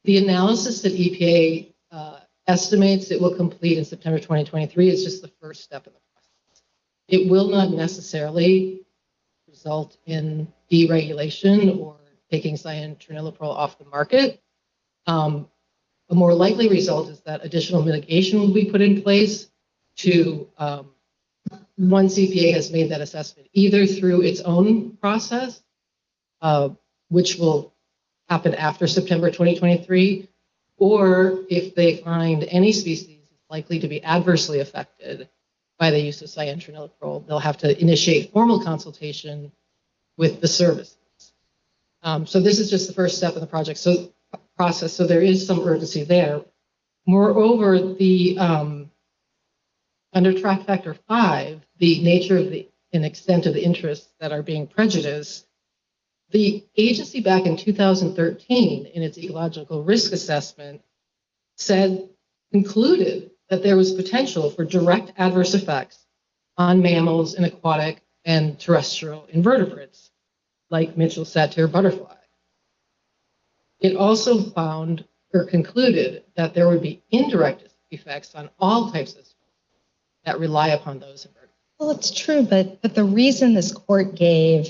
analysis that EPA estimates it will complete in September 2023 is just the first step in the process. It will not necessarily result in deregulation or taking cyanotroniloprol off the market. A more likely result is that additional mitigation will be put in place to, once EPA has made that assessment, either through its own process, which will happen after September 2023, or if they find any species is likely to be adversely affected by the use of cyanotroniloprol, they'll have to initiate formal consultation with the services. So this is just the first step in the project process. So there is some urgency there. Moreover, under track factor 5, the nature of and extent of the interests that are being prejudiced, the agency back in 2013 in its ecological risk assessment concluded that there was potential for direct adverse effects on mammals and aquatic and terrestrial invertebrates. like Mitchell satyr butterfly. It also found or concluded that there would be indirect effects on all types of that rely upon those invertebrates. Well, it's true, but the reason this court gave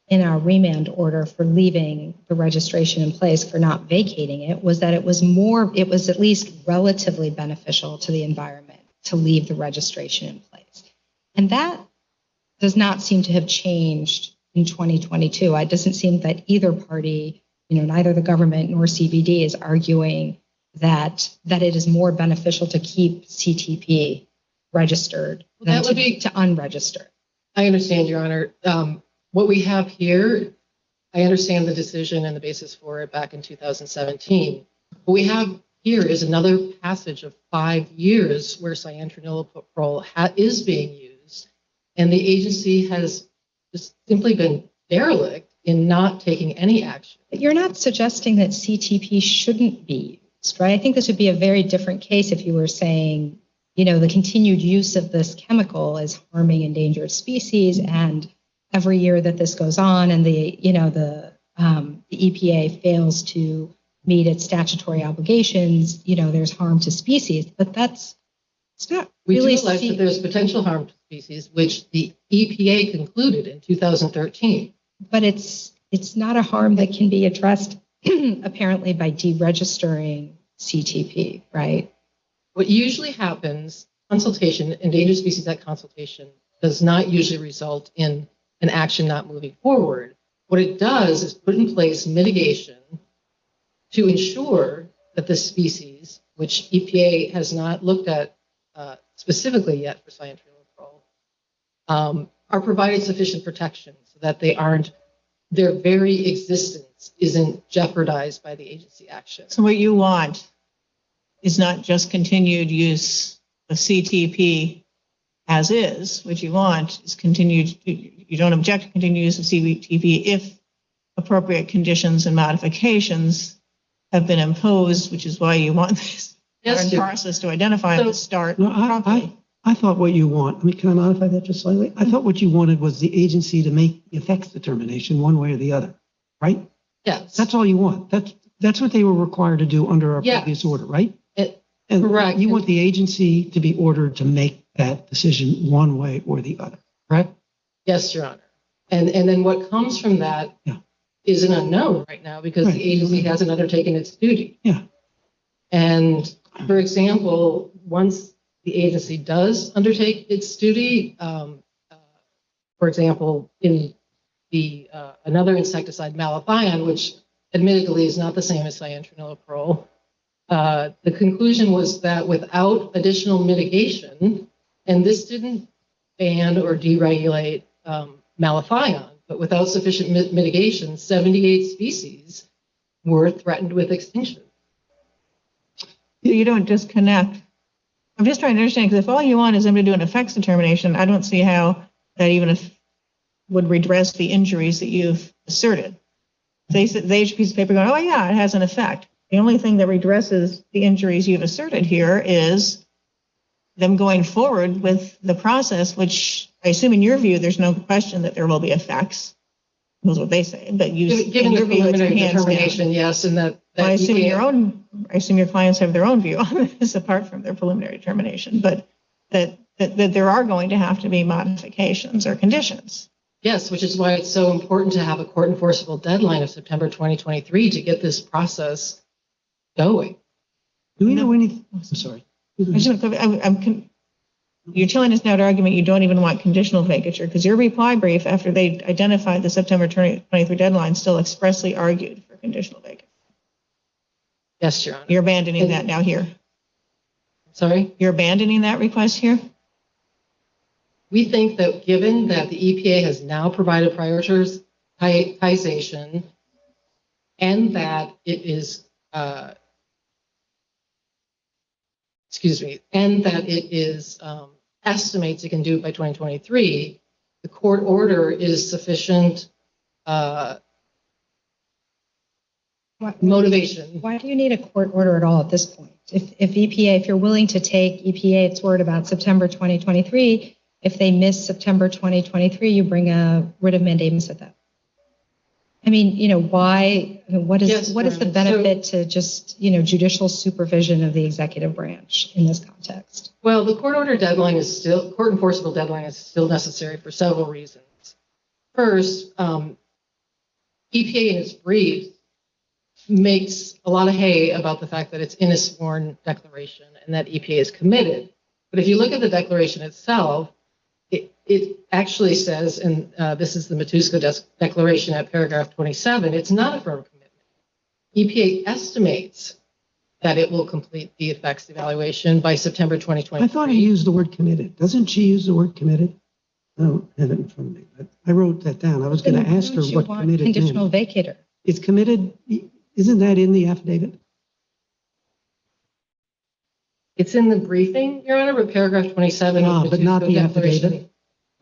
in our remand order for leaving the registration in place, for not vacating it, was that it was at least relatively beneficial to the environment to leave the registration in place. And that does not seem to have changed in 2022. It doesn't seem that either party, neither the government nor CBD is arguing that it is more beneficial to keep CTP registered than to unregister. I understand, Your Honor. What we have here, I understand the decision and the basis for it back in 2017. What we have here is another passage of 5 years where cyantraniliprole is being used, and the agency has just simply been derelict in not taking any action. But you're not suggesting that CTP shouldn't be used, right? I think this would be a very different case if you were saying, the continued use of this chemical is harming endangered species, and every year that this goes on and the EPA fails to meet its statutory obligations, there's harm to species. But it's not really. We do allege that there's potential harm to species, which the EPA concluded in 2013. But it's not a harm that can be addressed apparently by deregistering CTP, right? What usually happens, Endangered Species Act consultation does not usually result in an action not moving forward. What it does is put in place mitigation to ensure that the species, which EPA has not looked at specifically yet for cyantraniliprole, are provided sufficient protection so that their very existence isn't jeopardized by the agency action. So what you want is not just continued use of CTP as is. What you want is you don't object to continued use of CTP if appropriate conditions and modifications have been imposed, which is why you want this process to identify and to start properly. I thought what you want, can I modify that just slightly? I thought what you wanted was the agency to make the effects determination one way or the other, right? Yes. That's all you want. That's what they were required to do under our previous order, right? And correct. You want the agency to be ordered to make that decision one way or the other, correct? Yes, Your Honor. And then what comes from that is an unknown right now because the agency hasn't undertaken its duty. Yeah. And for example, once the agency does undertake its duty, for example, in the another insecticide, malathion, which admittedly is not the same as cyantraniliprole, the conclusion was that without additional mitigation, and this didn't ban or deregulate malathion, but without sufficient mitigation, 78 species were threatened with extinction. You don't disconnect. I'm just trying to understand, because if all you want is them to do an effects determination, I don't see how that even would redress the injuries that you've asserted. They issue a piece of paper going, oh yeah, it has an effect. The only thing that redresses the injuries you've asserted here is them going forward with the process, which I assume in your view, there's no question that there will be effects. That's what they say. But given the preliminary determination, yes, and that I assume your clients have their own view on this apart from their preliminary determination, but that there are going to have to be modifications or conditions. Yes, which is why it's so important to have a court enforceable deadline of September 2023 to get this process going. Do we know anything? I'm sorry. You're telling us now to argument you don't even want conditional vacature because your reply brief after they identified the September 2023 deadline still expressly argued for conditional vacature. Yes, Your Honor. You're abandoning that now here. Sorry? You're abandoning that request here? We think that given that the EPA has now provided prioritization and that it is estimates it can do it by 2023, the court order is sufficient motivation. Why do you need a court order at all at this point? If you're willing to take EPA its word about September 2023, if they miss September 2023, you bring a writ of mandamus at that. I mean, why, what Yes, is the Norman. benefit to just, judicial supervision of the executive branch in this context? Well, the court enforceable deadline is still necessary for several reasons. First, EPA in its brief makes a lot of hay about the fact that it's in a sworn declaration and that EPA is committed. But if you look at the declaration itself, it actually says, and this is the Matusko Declaration at paragraph 27, it's not a firm commitment. EPA estimates that it will complete the effects evaluation by September 2023. I thought he used the word committed. Doesn't she use the word committed? I don't have it in front of me, but I wrote that down. I was going to ask her what committed Conditional meant. vacator. It's committed. Isn't that in the affidavit? It's in the briefing, Your Honor, but paragraph 27 of the but not Matusko the Declaration. affidavit.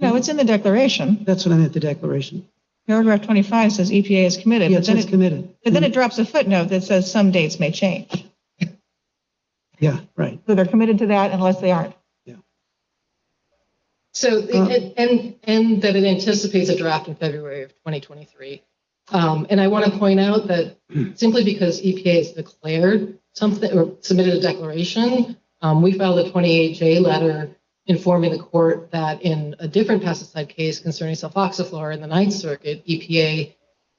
No, it's in the declaration. That's what I meant, the declaration. Paragraph 25 says EPA is committed. Yeah, but it then says committed. But then it drops a footnote that says some dates may change. Yeah, right. So they're committed to that unless they aren't. So, and that it anticipates a draft in February of 2023. And I want to point out that simply because EPA has declared something or submitted a declaration, we filed a 28J letter informing the court that in a different pesticide case concerning sulfoxaflor in the Ninth Circuit, EPA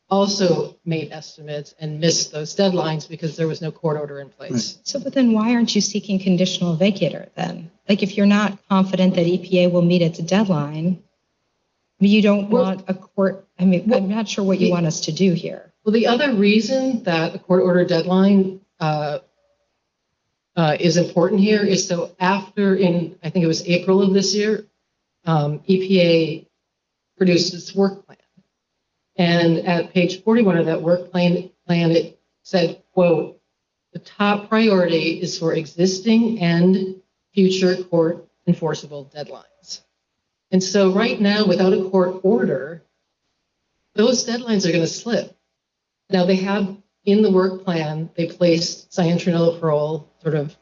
also made estimates and missed those deadlines because there was no court order in place. Right. So, but then why aren't you seeking conditional vacator then? Like, if you're not confident that EPA will meet its deadline, you don't want a court, I'm not sure what you want us to do here. Well, the other reason that a court order deadline is important here is so after I think it was April of this year, EPA produced its work plan. And at page 41 of that work plan, it said, quote, the top priority is for existing and future court enforceable deadlines. And so right now, without a court order, those deadlines are going to slip. Now they have in the work plan, they placed cyanotraniliprole sort of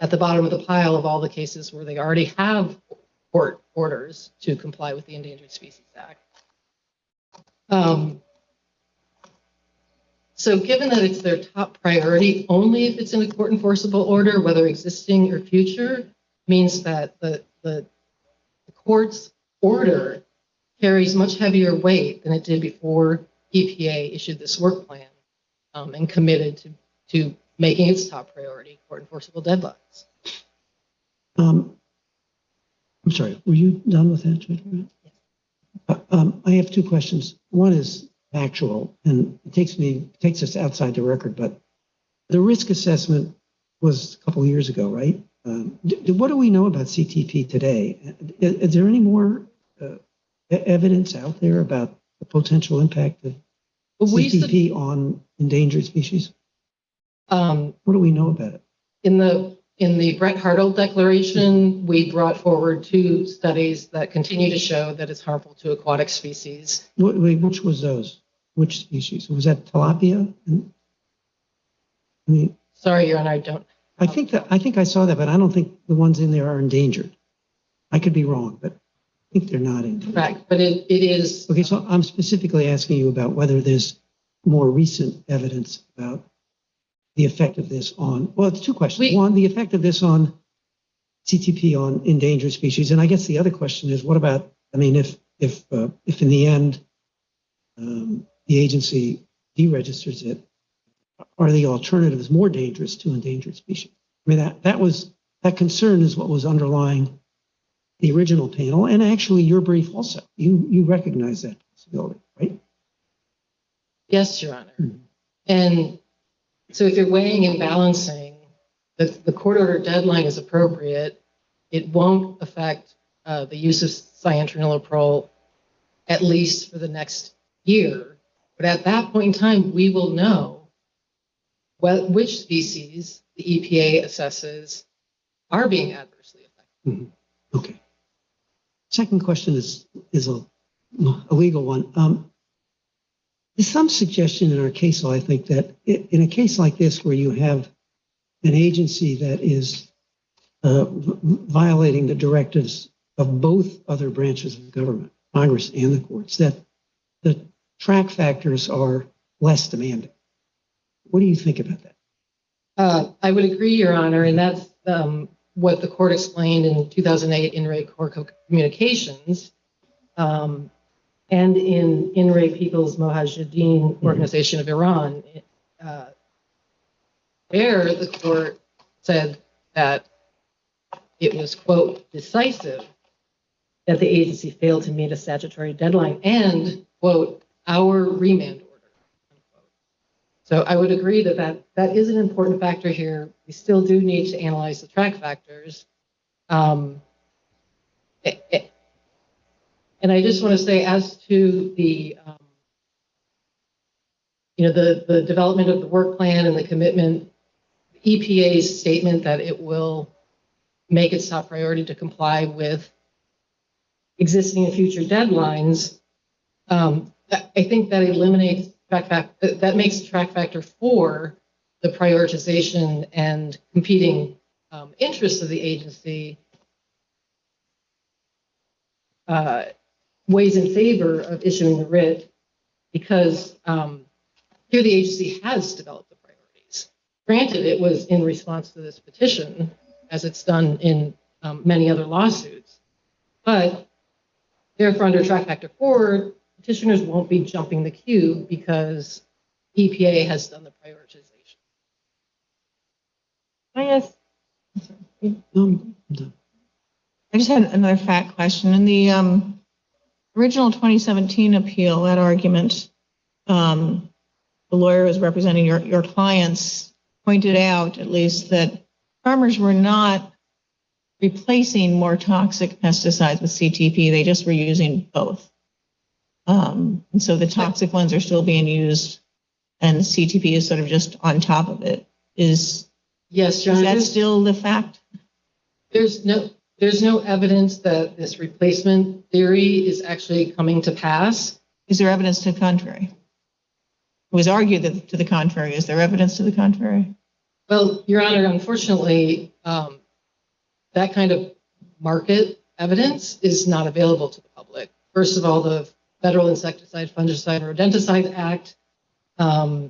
at the bottom of the pile of all the cases where they already have court orders to comply with the Endangered Species Act. So given that it's their top priority, only if it's in a court enforceable order, whether existing or future, means that the court's order carries much heavier weight than it did before EPA issued this work plan and committed to making its top priority court enforceable deadlines. I'm sorry, were you done with that, Judge? I have two questions. One is factual, and it takes us outside the record, but the risk assessment was a couple of years ago, right? What do we know about CTP today? Is there any more evidence out there about the potential impact of CTP on endangered species? What do we know about it? In the Brett Hartle Declaration, we brought forward 2 studies that continue to show that it's harmful to aquatic species. Wait, which was those? Which species? Was that tilapia? Sorry, Your Honor, I don't. I think I saw that, but I don't think the ones in there are endangered. I could be wrong, but I think they're not endangered. Correct, but it is. Okay, so I'm specifically asking you about whether there's more recent evidence about the effect of this on, well, it's 2 questions. One, the effect of this on CTP on endangered species. And I guess the other question is, what about, I mean, if in the end the agency deregisters it, are the alternatives more dangerous to endangered species? I mean, that concern is what was underlying the original panel, and actually your brief also. You recognize that possibility, right? Yes, Your Honor. And so if you're weighing and balancing, the court order deadline is appropriate. It won't affect the use of cyanotraniliprole, at least for the next year. But at that point in time, we will know which species the EPA assesses are being adversely affected. Mm-hmm. Okay. Second question is a legal one. There's some suggestion in our case law, I think, that in a case like this where you have an agency that is violating the directives of both other branches of government, Congress and the courts, that the track factors are less demanding. What do you think about that? I would agree, Your Honor, and that's what the court explained in 2008 in Re Corco Communications and in Re People's Mojahedin Organization of Iran. There, the court said that it was, quote, decisive that the agency failed to meet a statutory deadline and, quote, our remand order, unquote. So I would agree that that is an important factor here. We still do need to analyze the track factors. And I just want to say, as to the, the development of the work plan and the commitment, EPA's statement that it will make its top priority to comply with existing and future deadlines, I think that eliminates that makes the track factor for the prioritization and competing interests of the agency weighs in favor of issuing the writ, because here the agency has developed the priorities. Granted, it was in response to this petition, as it's done in many other lawsuits, but therefore under track factor 4, petitioners won't be jumping the queue because EPA has done the prioritization. I just had another fact question. In the original 2017 appeal, that argument, the lawyer who was representing your clients pointed out, at least, that farmers were not replacing more toxic pesticides with CTP. They just were using both. And so the toxic ones are still being used, and CTP is sort of just on top of it. Yes, John, is that still the fact? There's no evidence that this replacement theory is actually coming to pass. Is there evidence to the contrary? It was argued that to the contrary. Is there evidence to the contrary? Well, Your Honor, unfortunately, that kind of market evidence is not available to the public. First of all, the Federal Insecticide, Fungicide, and Rodenticide Act,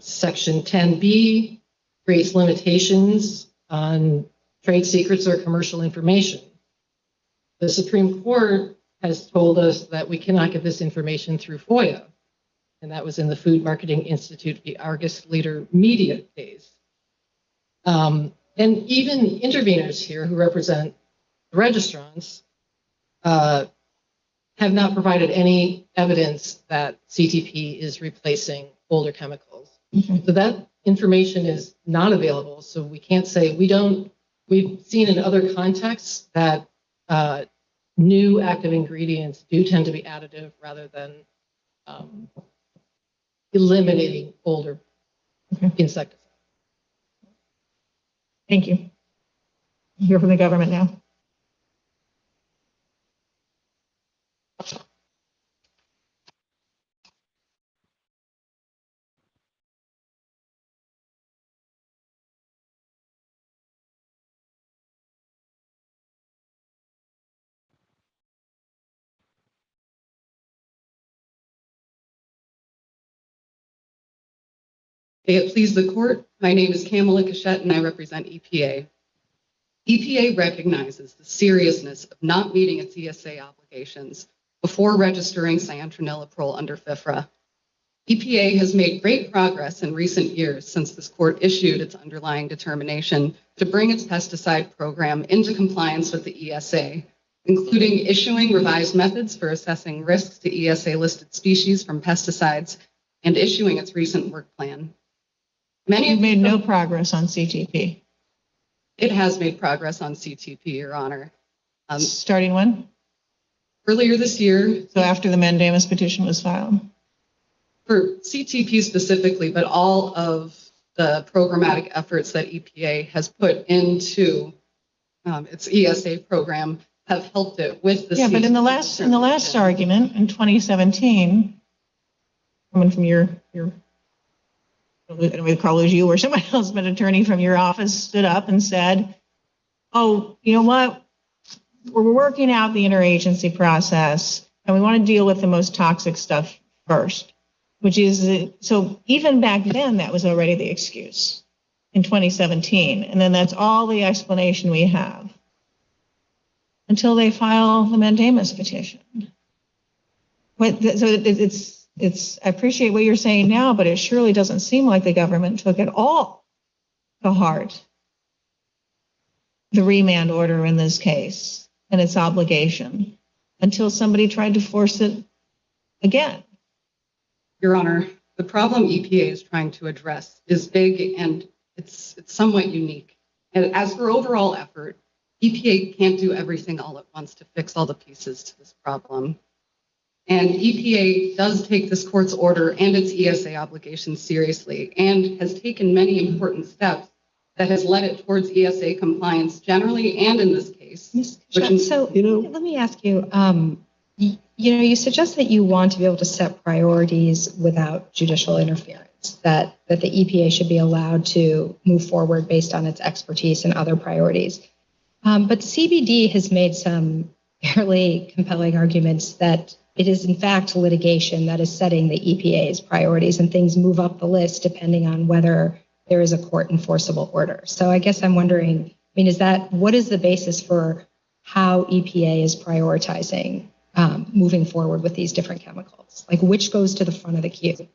Section 10B, creates limitations on trade secrets or commercial information. The Supreme Court has told us that we cannot get this information through FOIA, and that was in the Food Marketing Institute, the Argus Leader Media case. And even interveners here who represent the registrants have not provided any evidence that CTP is replacing older chemicals. So that information is not available. So we can't say we've seen in other contexts that new active ingredients do tend to be additive rather than eliminating older insecticides. Thank you. Hear from the government now. May it please the court, my name is Kamala Cachette and I represent EPA. EPA recognizes the seriousness of not meeting its ESA obligations before registering cyantraniliprole under FIFRA. EPA has made great progress in recent years since this court issued its underlying determination to bring its pesticide program into compliance with the ESA, including issuing revised methods for assessing risks to ESA-listed species from pesticides and issuing its recent work plan. You've made no progress on CTP. It has made progress on CTP, Your Honor. Starting when? Earlier this year. So after the mandamus petition was filed? For CTP specifically, but all of the programmatic efforts that EPA has put into its ESA program have helped it with the. Yeah, but in the last argument in 2017, someone from your I don't know, call it you or somebody else, but an attorney from your office stood up and said, oh, you know what? We're working out the interagency process and we want to deal with the most toxic stuff first. which is, so even back then, that was already the excuse in 2017. And then that's all the explanation we have until they file the mandamus petition. But, so it's, I appreciate what you're saying now, but it surely doesn't seem like the government took it all to heart, the remand order in this case and its obligation, until somebody tried to force it again. Your Honor, the problem EPA is trying to address is big and it's somewhat unique. And as for overall effort, EPA can't do everything all at once to fix all the pieces to this problem. And EPA does take this court's order and its ESA obligations seriously and has taken many important steps that has led it towards ESA compliance generally and in this case. So let me ask you, you suggest that you want to be able to set priorities without judicial interference, that the EPA should be allowed to move forward based on its expertise and other priorities. But CBD has made some fairly compelling arguments that it is in fact litigation that is setting the EPA's priorities, and things move up the list depending on whether there is a court enforceable order. So I guess I'm wondering, what is the basis for how EPA is prioritizing moving forward with these different chemicals? Like, which goes to the front of the queue?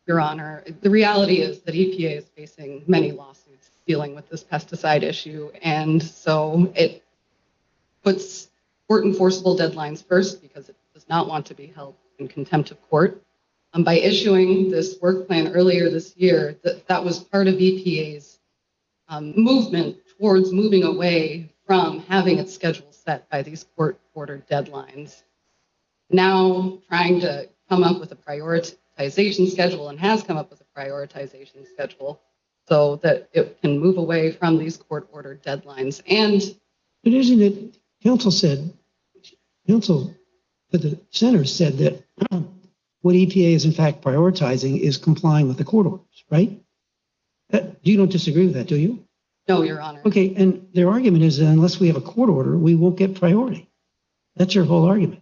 Your Honor, the reality is that EPA is facing many lawsuits dealing with this pesticide issue, and so it puts court enforceable deadlines first because it does not want to be held in contempt of court. By issuing this work plan earlier this year, that was part of EPA's movement towards moving away from having its schedule set by these court-ordered deadlines. Now trying to come up with a prioritization schedule, and has come up with a prioritization schedule so that it can move away from these court-ordered deadlines. But isn't it, counsel for the center said that what EPA is in fact prioritizing is complying with the court orders, right? You don't disagree with that, do you? No, Your Honor. Okay, and their argument is that unless we have a court order, we won't get priority. That's your whole argument.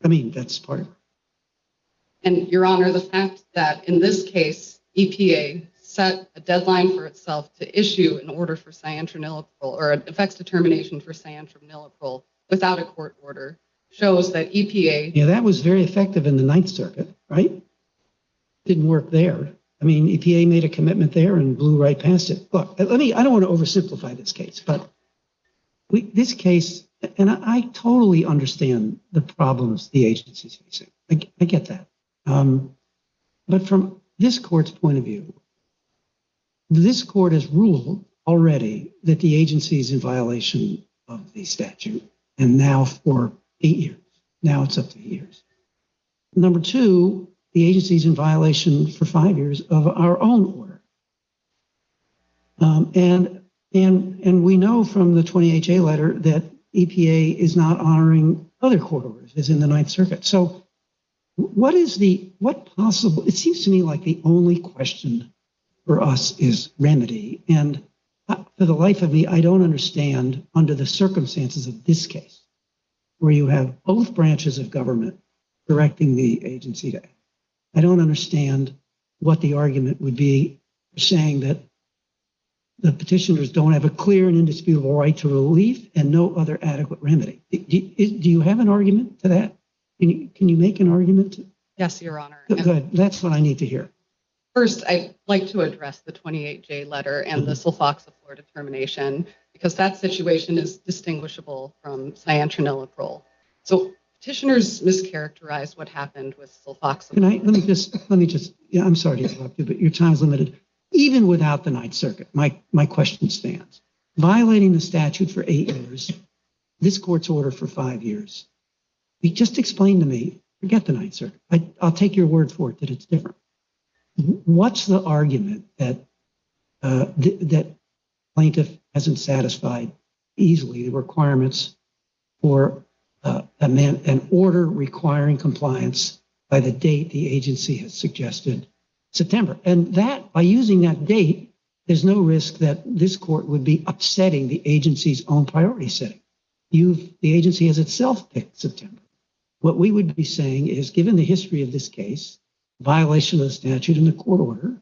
I mean, that's part of it. And Your Honor, the fact that in this case, EPA set a deadline for itself to issue an order for cyantraniliprole, or an effects determination for cyantraniliprole without a court order, shows that EPA... Yeah, that was very effective in the Ninth Circuit, right? Didn't work there. I mean, EPA made a commitment there and blew right past it. Look, I don't want to oversimplify this case, but this case, and I totally understand the problems the agency's facing. I get that. But from this court's point of view, this court has ruled already that the agency is in violation of the statute, and now for 8 years. Now it's up to 8 years. Number two, the agency is in violation for 5 years of our own order. And we know from the 20HA letter that EPA is not honoring other court orders, as in the Ninth Circuit. So it seems to me like the only question for us is remedy. And for the life of me, I don't understand, under the circumstances of this case, where you have both branches of government directing the agency to act. I don't understand what the argument would be for saying that the petitioners don't have a clear and indisputable right to relief and no other adequate remedy. Do you have an argument to that? Can you make an argument? Yes, Your Honor. Good. That's what I need to hear. First, I'd like to address the 28J letter and the sulfoxaflor determination, because that situation is distinguishable from cyantraniliprole. So petitioners mischaracterized what happened with sulfoxaflor. Let me just, yeah, I'm sorry to interrupt you, but your time is limited. Even without the Ninth Circuit, my question stands. Violating the statute for 8 years, this court's order for 5 years. You just explain to me, forget the Ninth Circuit. I'll take your word for it that it's different. What's the argument that that plaintiff hasn't satisfied easily the requirements for an order requiring compliance by the date the agency has suggested, September? And that, by using that date, there's no risk that this court would be upsetting the agency's own priority setting. The agency has itself picked September. What we would be saying is, given the history of this case, violation of the statute in the court order.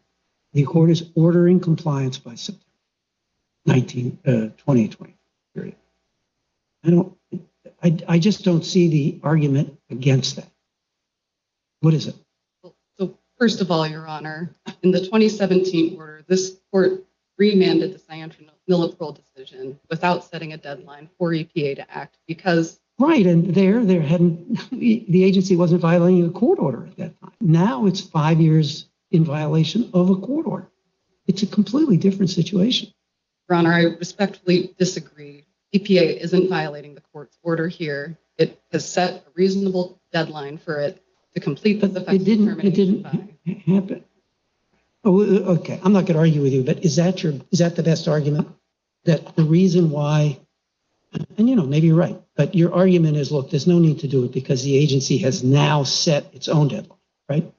The court is ordering compliance by September 2020 period. I just don't see the argument against that. What is it? So first of all, Your Honor, in the 2017 order, this court remanded the Millett decision without setting a deadline for EPA to act because. Right, and there hadn't, the agency wasn't violating a court order at that time. Now it's 5 years in violation of a court order. It's a completely different situation. Your Honor, I respectfully disagree. EPA isn't violating the court's order here. It has set a reasonable deadline for it to complete this effective determination. It didn't happen. Oh, okay. I'm not going to argue with you, but is that the best argument? That the reason why, and maybe you're right, but your argument is, look, there's no need to do it because the agency has now set its own deadline, right?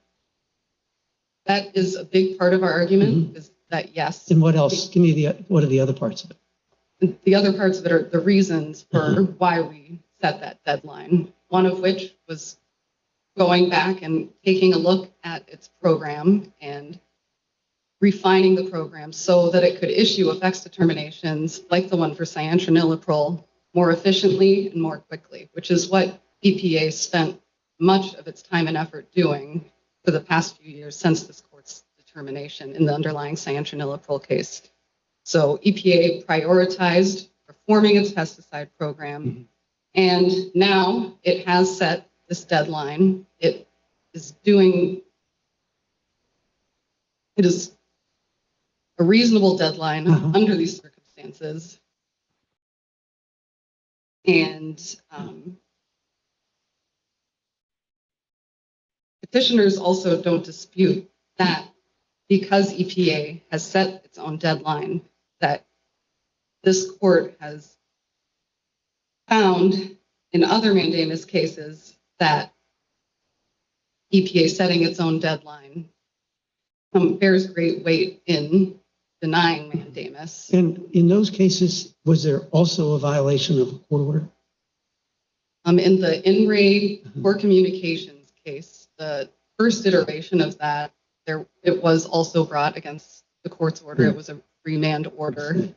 That is a big part of our argument, is that yes. And what else? Give me what are the other parts of it? The other parts of it are the reasons for why we set that deadline. One of which was going back and taking a look at its program and refining the program so that it could issue effects determinations like the one for cyantrioniliprole more efficiently and more quickly, which is what EPA spent much of its time and effort doing for the past few years since this court's determination in the underlying cyantrioniliprole case. So EPA prioritized reforming its pesticide program, and now it has set this deadline. It is a reasonable deadline under these circumstances. And petitioners also don't dispute that because EPA has set its own deadline, that this court has found in other mandamus cases that EPA setting its own deadline bears great weight in denying mandamus. And in those cases, was there also a violation of a court order? In the in-ray core communications case, the first iteration of that, it was also brought against the court's order. It was a remand order.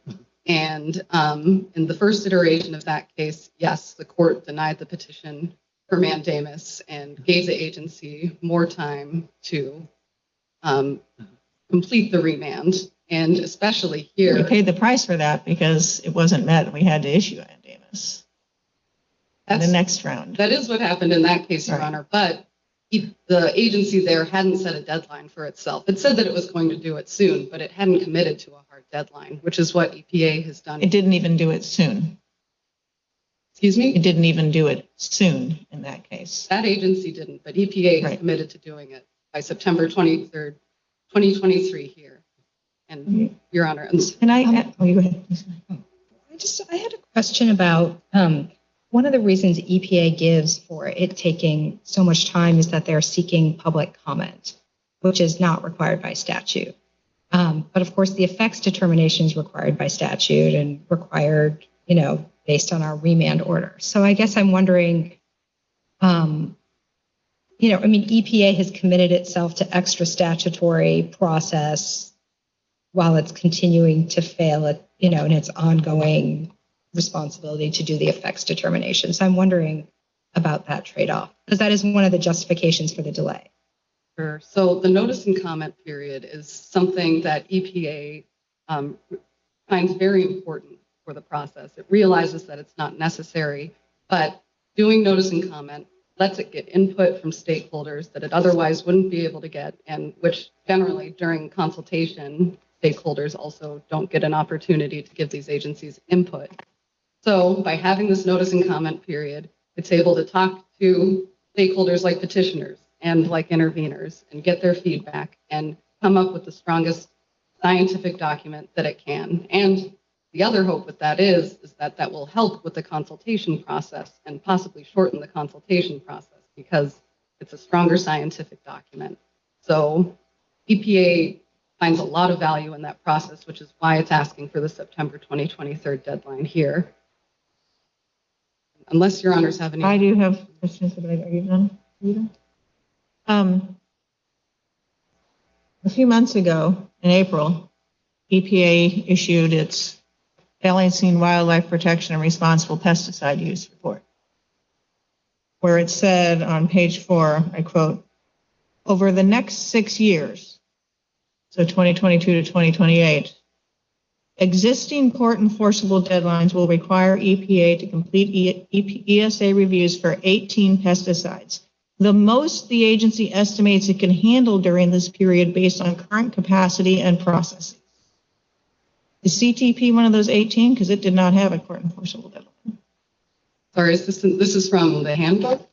And in the first iteration of that case, yes, the court denied the petition for mandamus and gave the agency more time to complete the remand. And especially here. We paid the price for that because it wasn't met and we had to issue a mandamus in the next round. That is what happened in that case, Your Honor. But the agency there hadn't set a deadline for itself. It said that it was going to do it soon, but it hadn't committed to a hard deadline, which is what EPA has done. It didn't even do it soon. Excuse me? It didn't even do it soon in that case. That agency didn't, but EPA has committed to doing it by September 23rd, 2023 here. And Your Honor. And you go ahead. I had a question about one of the reasons EPA gives for it taking so much time is that they're seeking public comment, which is not required by statute. But of course, the effects determination is required by statute and required, based on our remand order. So I guess I'm wondering, EPA has committed itself to extra statutory process while it's continuing to fail at, in its ongoing responsibility to do the effects determination. So I'm wondering about that trade-off, because that is one of the justifications for the delay. Sure. So the notice and comment period is something that EPA finds very important for the process. It realizes that it's not necessary, but doing notice and comment lets it get input from stakeholders that it otherwise wouldn't be able to get, and which generally during consultation, stakeholders also don't get an opportunity to give these agencies input. So by having this notice and comment period, it's able to talk to stakeholders like petitioners and like interveners and get their feedback and come up with the strongest scientific document that it can. And the other hope with that is that that will help with the consultation process and possibly shorten the consultation process because it's a stronger scientific document. So EPA finds a lot of value in that process, which is why it's asking for the September 2023 deadline here. Unless Your Honors have any. I do have questions, but are you done? a few months ago, in April, EPA issued its Balancing Wildlife Protection and Responsible Pesticide Use report, where it said on page 4, I quote, over the next 6 years, so 2022 to 2028, existing court enforceable deadlines will require EPA to complete ESA reviews for 18 pesticides, the most the agency estimates it can handle during this period based on current capacity and processes. Is CTP one of those 18? Because it did not have a court enforceable deadline. Sorry, this is from the handbook?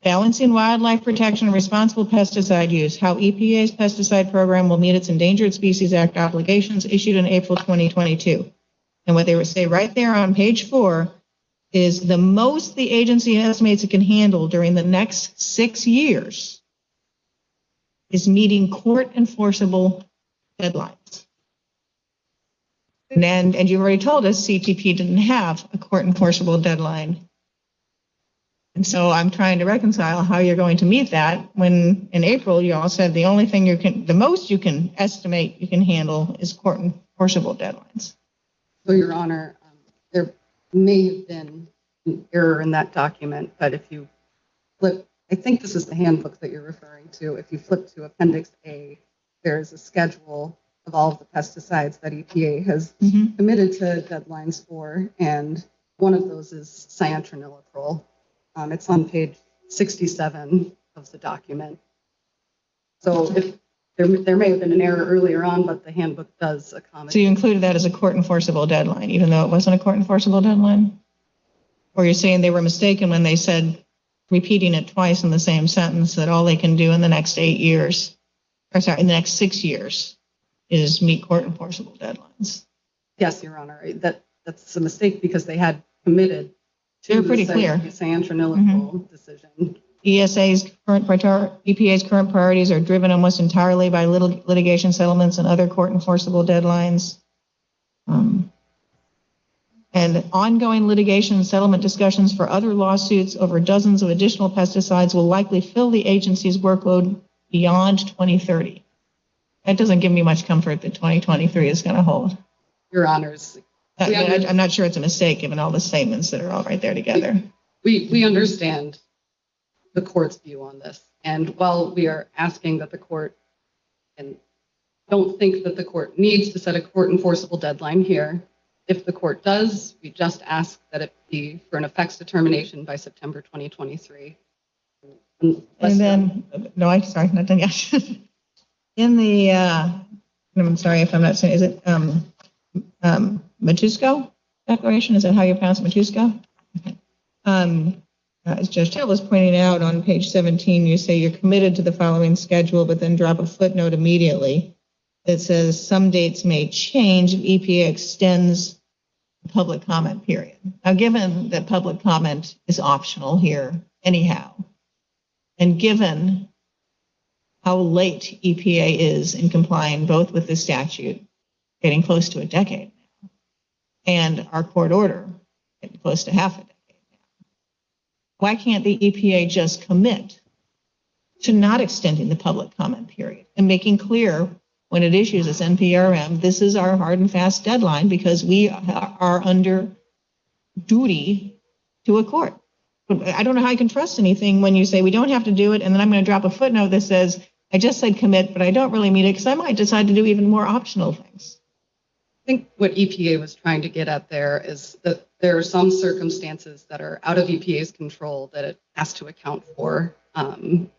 Balancing Wildlife Protection and Responsible Pesticide Use, how EPA's pesticide program will meet its Endangered Species Act obligations, issued in April 2022. And what they would say right there on page 4 is the most the agency estimates it can handle during the next 6 years is meeting court enforceable deadlines. And you've already told us CTP didn't have a court enforceable deadline. And so I'm trying to reconcile how you're going to meet that when in April you all said the only thing the most you can estimate you can handle is court enforceable deadlines. So, Your Honor, there may have been an error in that document, but if you flip, I think this is the handbook that you're referring to. If you flip to Appendix A, there's a schedule of all of the pesticides that EPA has committed to deadlines for, and one of those is cyantraniliprole. It's on page 67 of the document. So if there may have been an error earlier on, but the handbook does accommodate. So you included that as a court enforceable deadline, even though it wasn't a court enforceable deadline? Or you're saying they were mistaken when they said, repeating it twice in the same sentence, that all they can do in the next 8 years, or sorry, in the next 6 years, is meet court enforceable deadlines? Yes, Your Honor, that's a mistake because they had committed to They're pretty clear. Cyantraniliprole decision. EPA's current priorities are driven almost entirely by litigation settlements and other court enforceable deadlines. And ongoing litigation and settlement discussions for other lawsuits over dozens of additional pesticides will likely fill the agency's workload beyond 2030. That doesn't give me much comfort that 2023 is going to hold. Your Honors. I'm not sure it's a mistake given all the statements that are all right there together. We understand the court's view on this. And while we are asking that the court, and don't think that the court needs to set a court enforceable deadline here, if the court does, we just ask that it be for an effects determination by September 2023. And then, sorry, not done yet. In the, I'm sorry if I'm not saying, is it Matusko Declaration? Is that how you pronounce Matusko? Okay. As Judge Tatel was pointing out on page 17, you say you're committed to the following schedule, but then drop a footnote immediately that says some dates may change if EPA extends the public comment period. Now, given that public comment is optional here anyhow, and given how late EPA is in complying both with the statute, getting close to a decade now, and our court order, getting close to half a decade now, why can't the EPA just commit to not extending the public comment period and making clear when it issues its NPRM, this is our hard and fast deadline because we are under duty to a court? I don't know how I can trust anything when you say we don't have to do it, and then I'm going to drop a footnote that says, I just said commit, but I don't really mean it because I might decide to do even more optional things. I think what EPA was trying to get at there is that there are some circumstances that are out of EPA's control that it has to account for,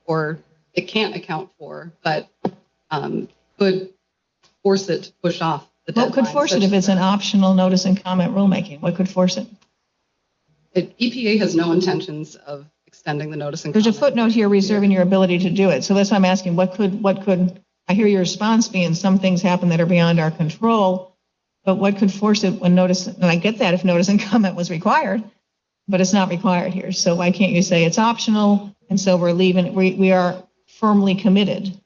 or it can't account for, but could force it to push off the deadline. What could force it if it's an optional notice and comment rulemaking? What could force it? EPA has no intentions of extending the notice and There's comment. a footnote here reserving your ability to do it. So that's why I'm asking, what could, I hear your response being some things happen that are beyond our control, but what could force it when notice, and I get that if notice and comment was required, but it's not required here. So why can't you say it's optional? And so we're leaving, we are firmly committed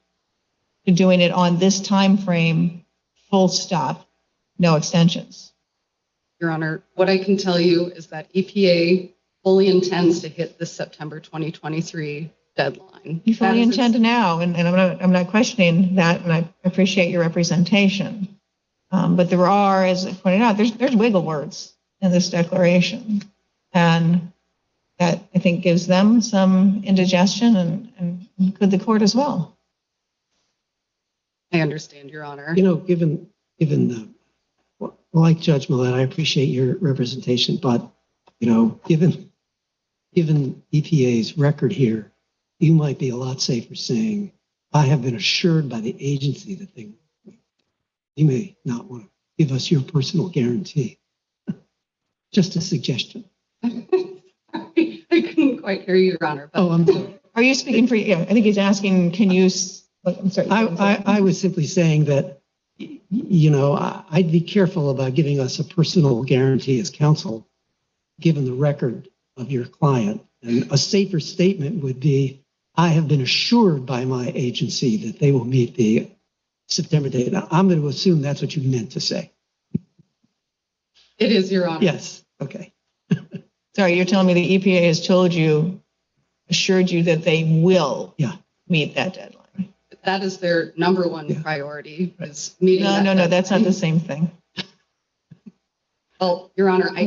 to doing it on this time frame, full stop, no extensions. Your Honor, what I can tell you is that EPA fully intends to hit this September 2023 deadline. You fully That is intend to now, and I'm not questioning that, and I appreciate your representation. But there are, as I pointed out, there's wiggle words in this declaration, and that I think gives them some indigestion, and could the court as well. I understand, Your Honor. You know, given like Judge Millett, I appreciate your representation, but you know, given EPA's record here, you might be a lot safer saying, I have been assured by the agency that they, you may not want to give us your personal guarantee. Just a suggestion. I couldn't quite hear you, Your Honor. But I'm sorry. Are you speaking for, yeah, I think he's asking, can you, I'm sorry. I was simply saying that, you know, I'd be careful about giving us a personal guarantee as counsel, given the record of your client. And a safer statement would be, I have been assured by my agency that they will meet the September date. Now, I'm going to assume that's what you meant to say. it is, Your Honor. Yes. Okay. Sorry, you're telling me the EPA has assured you that they will meet that deadline. That is their number one priority, is meeting that No, deadline. that's not the same thing. Well, Your Honor, I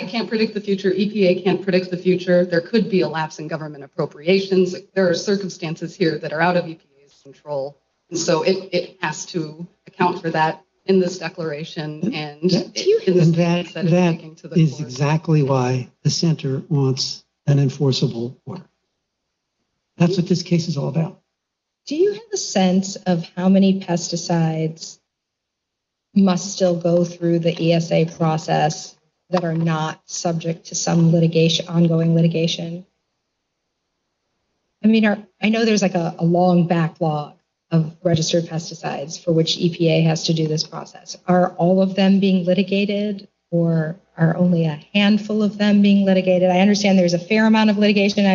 can't predict the future. EPA can't predict the future. There could be a lapse in government appropriations. There are circumstances here that are out of EPA's control. And so it has to account for that in this declaration and that is exactly why the center wants an enforceable order. That's what this case is all about. Do you have a sense of how many pesticides must still go through the ESA process that are not subject to some ongoing litigation? I mean, I know there's like a long backlog of registered pesticides for which EPA has to do this process. Are all of them being litigated, or are only a handful of them being litigated? I understand there's a fair amount of litigation.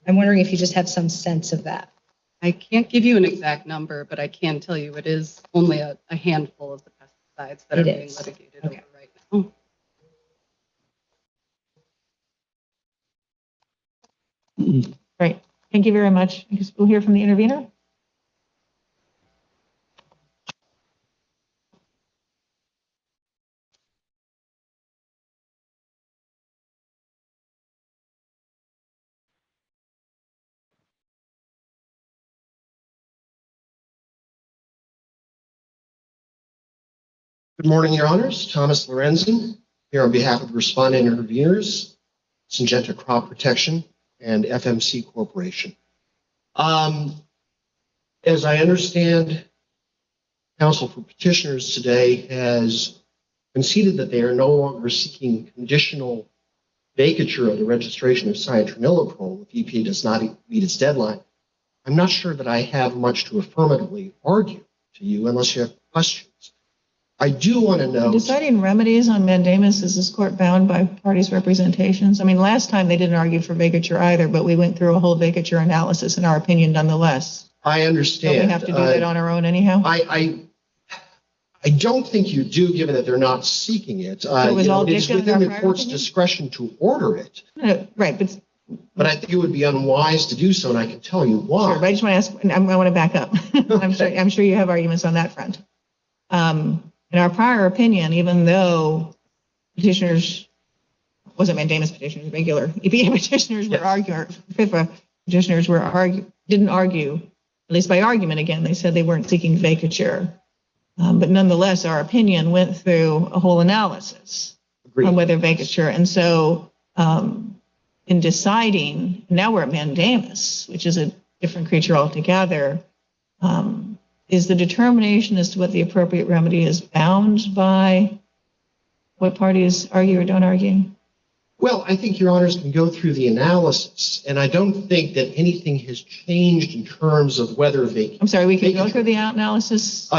I'm wondering if you just have some sense of that. I can't give you an exact number, but I can tell you it is only a handful of the pesticides that are being litigated over right now. Great. Thank you very much. I guess we'll hear from the intervener. Good morning, Your Honors. Thomas Lorenzen here on behalf of the respondent interveners, Syngenta Crop Protection, and FMC Corporation. As I understand, counsel for petitioners today has conceded that they are no longer seeking conditional vacature of the registration of cyanotronilprole if EPA does not meet its deadline. I'm not sure that I have much to affirmatively argue to you unless you have questions. I do want to know. Deciding remedies on mandamus, is this court bound by parties' representations? I mean, last time they didn't argue for vacature either, but we went through a whole vacature analysis in our opinion nonetheless. I understand. Don't we have to do that on our own anyhow? I don't think you do, given that they're not seeking it. So it was all it's dicta within in the our court's opinion? discretion to order it. Right, But I think it would be unwise to do so, and I can tell you why. sure, but I just want to ask, and I want to back up. I'm sure you have arguments on that front. In our prior opinion, even though petitioners, wasn't mandamus petitioners, regular EPA petitioners were arguing, FIFA petitioners didn't argue, at least by argument again, they said they weren't seeking vacature. But nonetheless, our opinion went through a whole analysis on whether vacature. And so in deciding, now we're at mandamus, which is a different creature altogether, is the determination as to what the appropriate remedy is bound by what parties argue or don't argue? Well, I think Your Honors can go through the analysis, and I don't think that anything has changed in terms of whether they. I'm sorry, we can go through the analysis?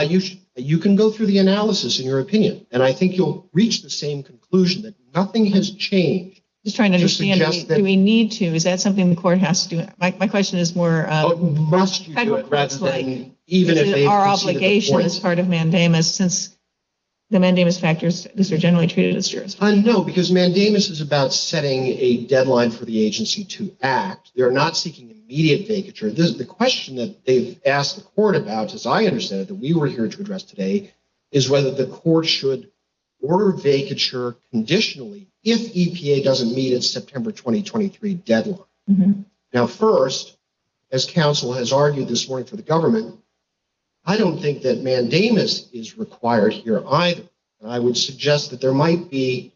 You can go through the analysis in your opinion, and I think you'll reach the same conclusion that nothing has changed. Just trying to understand, do we need to? Is that something the court has to do? My question is more. Must you do it rather than even if they our obligation as part of mandamus, since the mandamus factors, these are generally treated as jurisdiction? No, because mandamus is about setting a deadline for the agency to act. They're not seeking immediate vacature. The question that they've asked the court about, as I understand it, that we were here to address today, is whether the court should order vacature conditionally if EPA doesn't meet its September 2023 deadline. Mhm. Now, first, as counsel has argued this morning for the government, I don't think that mandamus is required here either. And I would suggest that there might be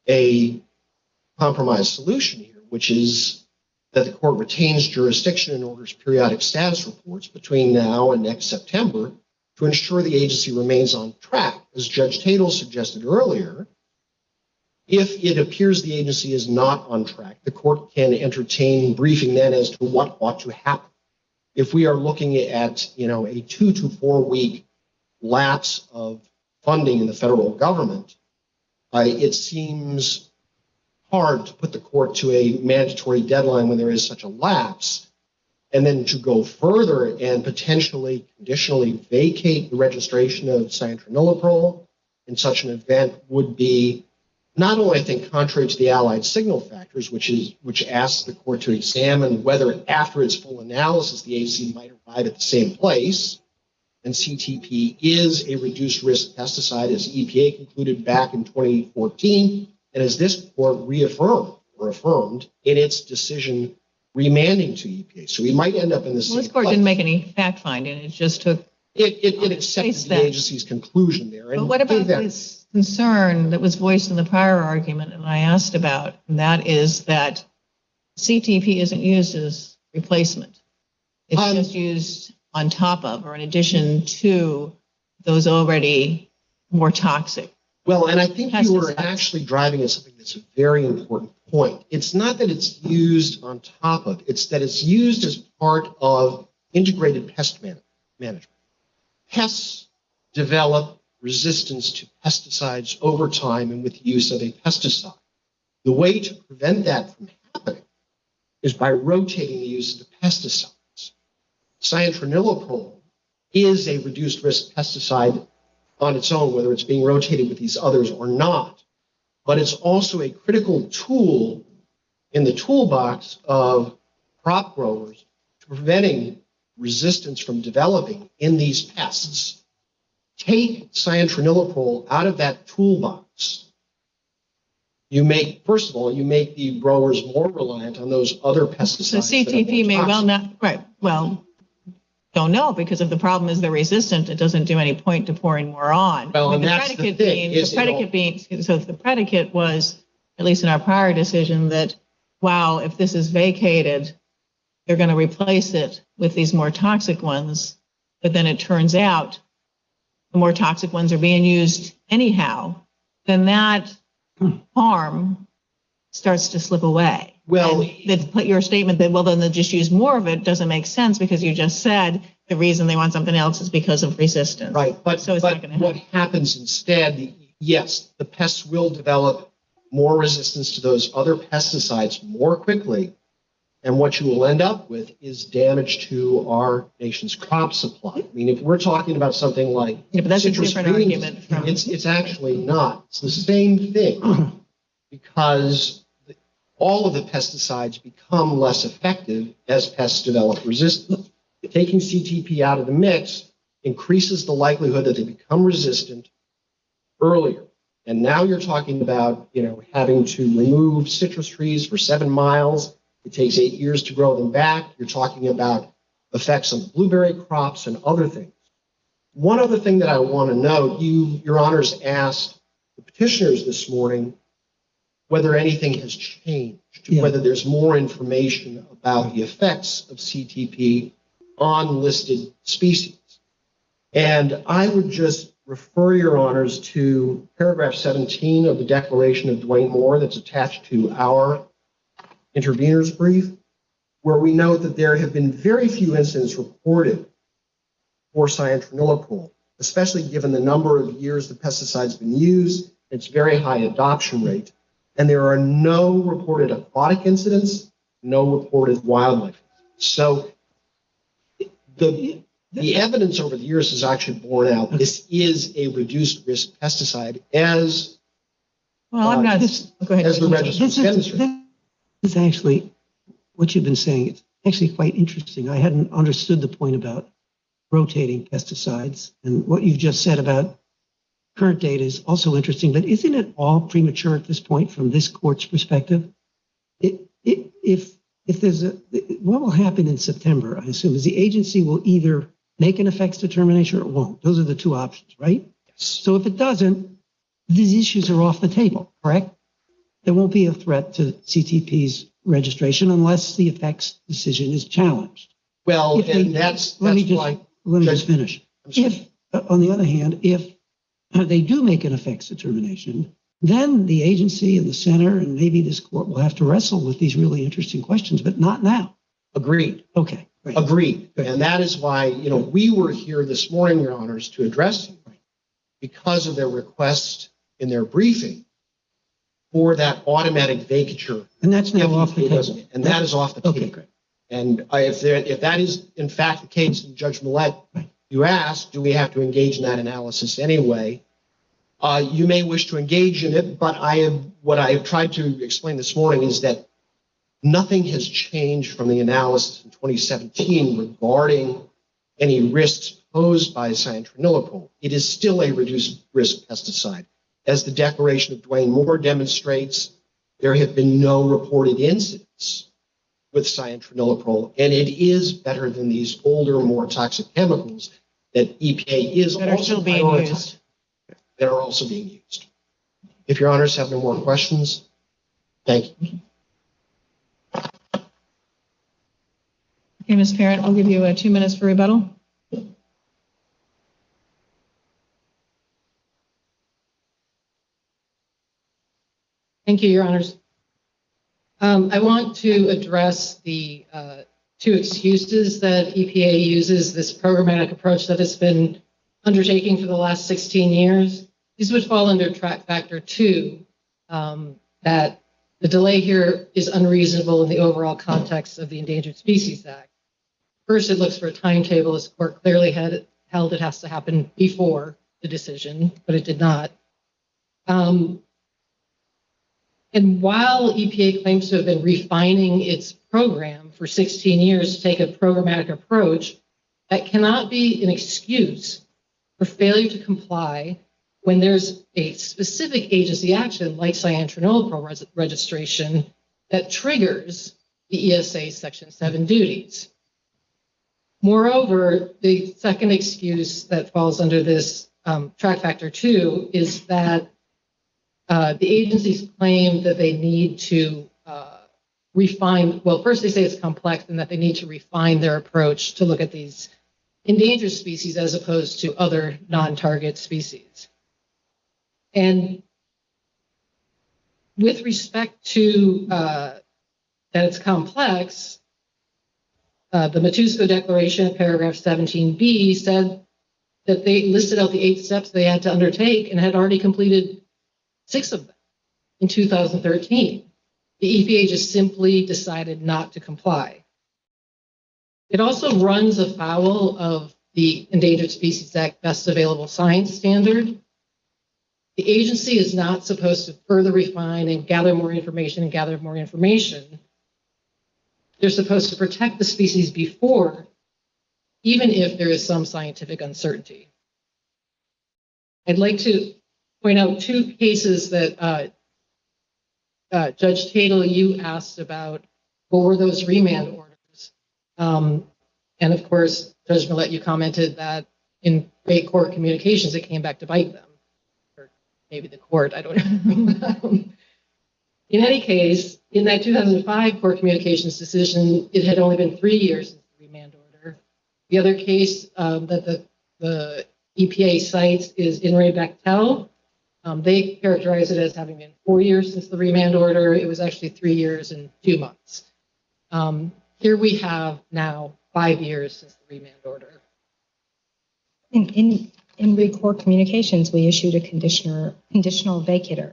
a compromise solution here, which is that the court retains jurisdiction and orders periodic status reports between now and next September to ensure the agency remains on track. As Judge Tatel suggested earlier, if it appears the agency is not on track, the court can entertain briefing then as to what ought to happen. If we are looking at, a 2 to 4 week lapse of funding in the federal government, it seems hard to put the court to a mandatory deadline when there is such a lapse, and then to go further and potentially conditionally vacate the registration of cyanotroniliprole in such an event would be not only, I think, contrary to the allied signal factors, which asks the court to examine whether after its full analysis the agency might arrive at the same place, and CTP is a reduced risk pesticide as EPA concluded back in 2014, and as this court affirmed in its decision remanding to EPA. So we might end up in the same This court place. didn't make any fact finding. It just took. It accepted the agency's conclusion there. But what about this concern that was voiced in the prior argument and I asked about, and that is that CTP isn't used as replacement. It's just used on top of or in addition to those already more toxic. Well, and I think you were actually driving at something that's a very important point. It's not that it's used on top of, it's that it's used as part of integrated pest management. Pests develop resistance to pesticides over time and with the use of a pesticide. The way to prevent that from happening is by rotating the use of the pesticides. Cyanotroniliprole is a reduced risk pesticide on its own, whether it's being rotated with these others or not. But it's also a critical tool in the toolbox of crop growers to preventing resistance from developing in these pests. Take cyanotroniliprole out of that toolbox. First of all, you make the growers more reliant on those other pesticides. So CTP may well not, right, well, don't know, because if the problem is they're resistant, it doesn't do any point to pouring more on. Well, and that's the thing. So if the predicate was, at least in our prior decision, that, wow, if this is vacated, they're going to replace it with these more toxic ones, but then it turns out the more toxic ones are being used anyhow, then that harm starts to slip away. Well, your statement that, well, then they'll just use more of it doesn't make sense because you just said the reason they want something else is because of resistance. Right, but so it's not going to what happens instead, yes, the pests will develop more resistance to those other pesticides more quickly, and what you will end up with is damage to our nation's crop supply. I mean, if we're talking about something like but that's a citrus different greens, argument. From it's actually not. It's the same thing because all of the pesticides become less effective as pests develop resistance. Taking CTP out of the mix increases the likelihood that they become resistant earlier. And now you're talking about, having to remove citrus trees for 7 miles. It takes 8 years to grow them back. You're talking about effects on blueberry crops and other things. One other thing that I want to note, your honors asked the petitioners this morning whether anything has changed, whether there's more information about the effects of CTP on listed species. And I would just refer your honors to paragraph 17 of the declaration of Dwayne Moore that's attached to our intervener's brief, where we note that there have been very few incidents reported for cyanotroniliprole, especially given the number of years the pesticide's been used, its very high adoption rate. And there are no reported aquatic incidents, no reported wildlife. So the evidence over the years has actually borne out this is a reduced risk pesticide as I'm not. Go ahead. As the register demonstrates. This is actually what you've been saying. actually quite interesting. I hadn't understood the point about rotating pesticides, and what you've just said about current data is also interesting, but isn't it all premature at this point from this court's perspective? If there's what will happen in September, I assume, is the agency will either make an effects determination or it won't. Those are the two options, right? Yes. So if it doesn't, these issues are off the table, correct? There won't be a threat to CTP's registration unless the effects decision is challenged. Well, If they- and that's Let me why. just finish. I'm sorry. If, on the other hand, if they do make an effects determination, then the agency and the center and maybe this court will have to wrestle with these really interesting questions, but not now. Agreed. Okay, great. Agreed. Good. And that is why, we were here this morning, Your Honors, to address you because of their request in their briefing for that automatic vacature. And that's now off the table. And that is off the table. Okay, great. And if that is in fact the case, and Judge Millett, you asked, do we have to engage in that analysis anyway? You may wish to engage in it, but what I have tried to explain this morning is that nothing has changed from the analysis in 2017 regarding any risks posed by cyantraniliprole. It is still a reduced risk pesticide. As the declaration of Dwayne Moore demonstrates, there have been no reported incidents with cyantraniliprole, and it is better than these older, more toxic chemicals that EPA is That are also still being prioritizing, used. that are also being used. If Your Honors have no more questions, thank you. Okay, Ms. Parent, I'll give you 2 minutes for rebuttal. Thank you, Your Honors. I want to address the two excuses that EPA uses, this programmatic approach that it's been undertaking for the last 16 years. These would fall under track factor 2, that the delay here is unreasonable in the overall context of the Endangered Species Act. First, it looks for a timetable. This court clearly held it has to happen before the decision, but it did not. And while EPA claims to have been refining its program for 16 years to take a programmatic approach, that cannot be an excuse for failure to comply when there's a specific agency action like cyantraniliprole registration that triggers the ESA Section 7 duties. Moreover, the second excuse that falls under this track factor 2 is that the agencies claim that they need to refine, well, first they say it's complex and that they need to refine their approach to look at these endangered species as opposed to other non-target species. And with respect to that it's complex, the Matusco Declaration, paragraph 17B, said that they listed out the 8 steps they had to undertake and had already completed 6 of them in 2013. The EPA just simply decided not to comply. It also runs afoul of the Endangered Species Act Best Available Science standard. The agency is not supposed to further refine and gather more information. They're supposed to protect the species before, even if there is some scientific uncertainty. I'd like to point out 2 cases that Judge Tatel, you asked about. What were those remand orders? And of course, Judge Millett, you commented that in great court communications, it came back to bite them. Or maybe the court, I don't know. In any case, in that 2005 court communications decision, it had only been 3 years since the remand order. The other case that the EPA cites is in re Tatel. They characterize it as having been 4 years since the remand order. It was actually 3 years and 2 months. Here we have now 5 years since the remand order. In court communications, we issued a conditional vacator.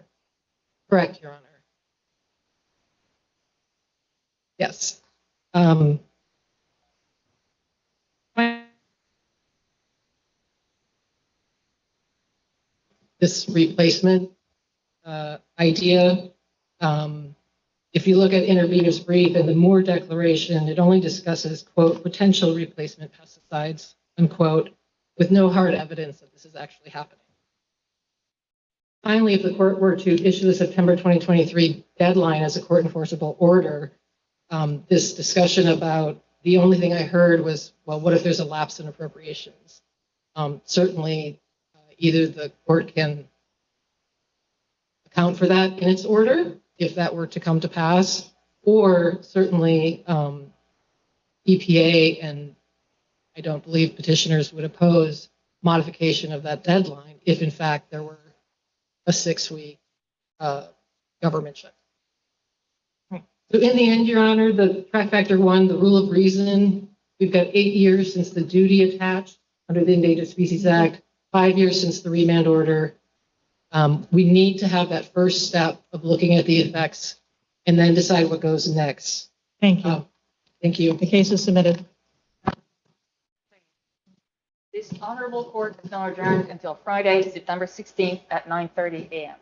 Correct, Your Honor. Yes. This replacement idea, If you look at intervener's brief and the Moore declaration, it only discusses, quote, potential replacement pesticides, unquote, with no hard evidence that this is actually happening. Finally, if the court were to issue the September 2023 deadline as a court enforceable order, this discussion about the only thing I heard was, well, what if there's a lapse in appropriations? Certainly, either the court can account for that in its order, if that were to come to pass, or certainly EPA, and I don't believe petitioners would oppose modification of that deadline if in fact there were a 6-week government shutdown. So in the end, Your Honor, the track factor 1, the rule of reason, we've got 8 years since the duty attached under the Endangered Species Act, 5 years since the remand order. We need to have that first step of looking at the effects and then decide what goes next. Thank you. Thank you. The case is submitted. This honorable court is now adjourned until Friday, September 16th at 9:30 a.m.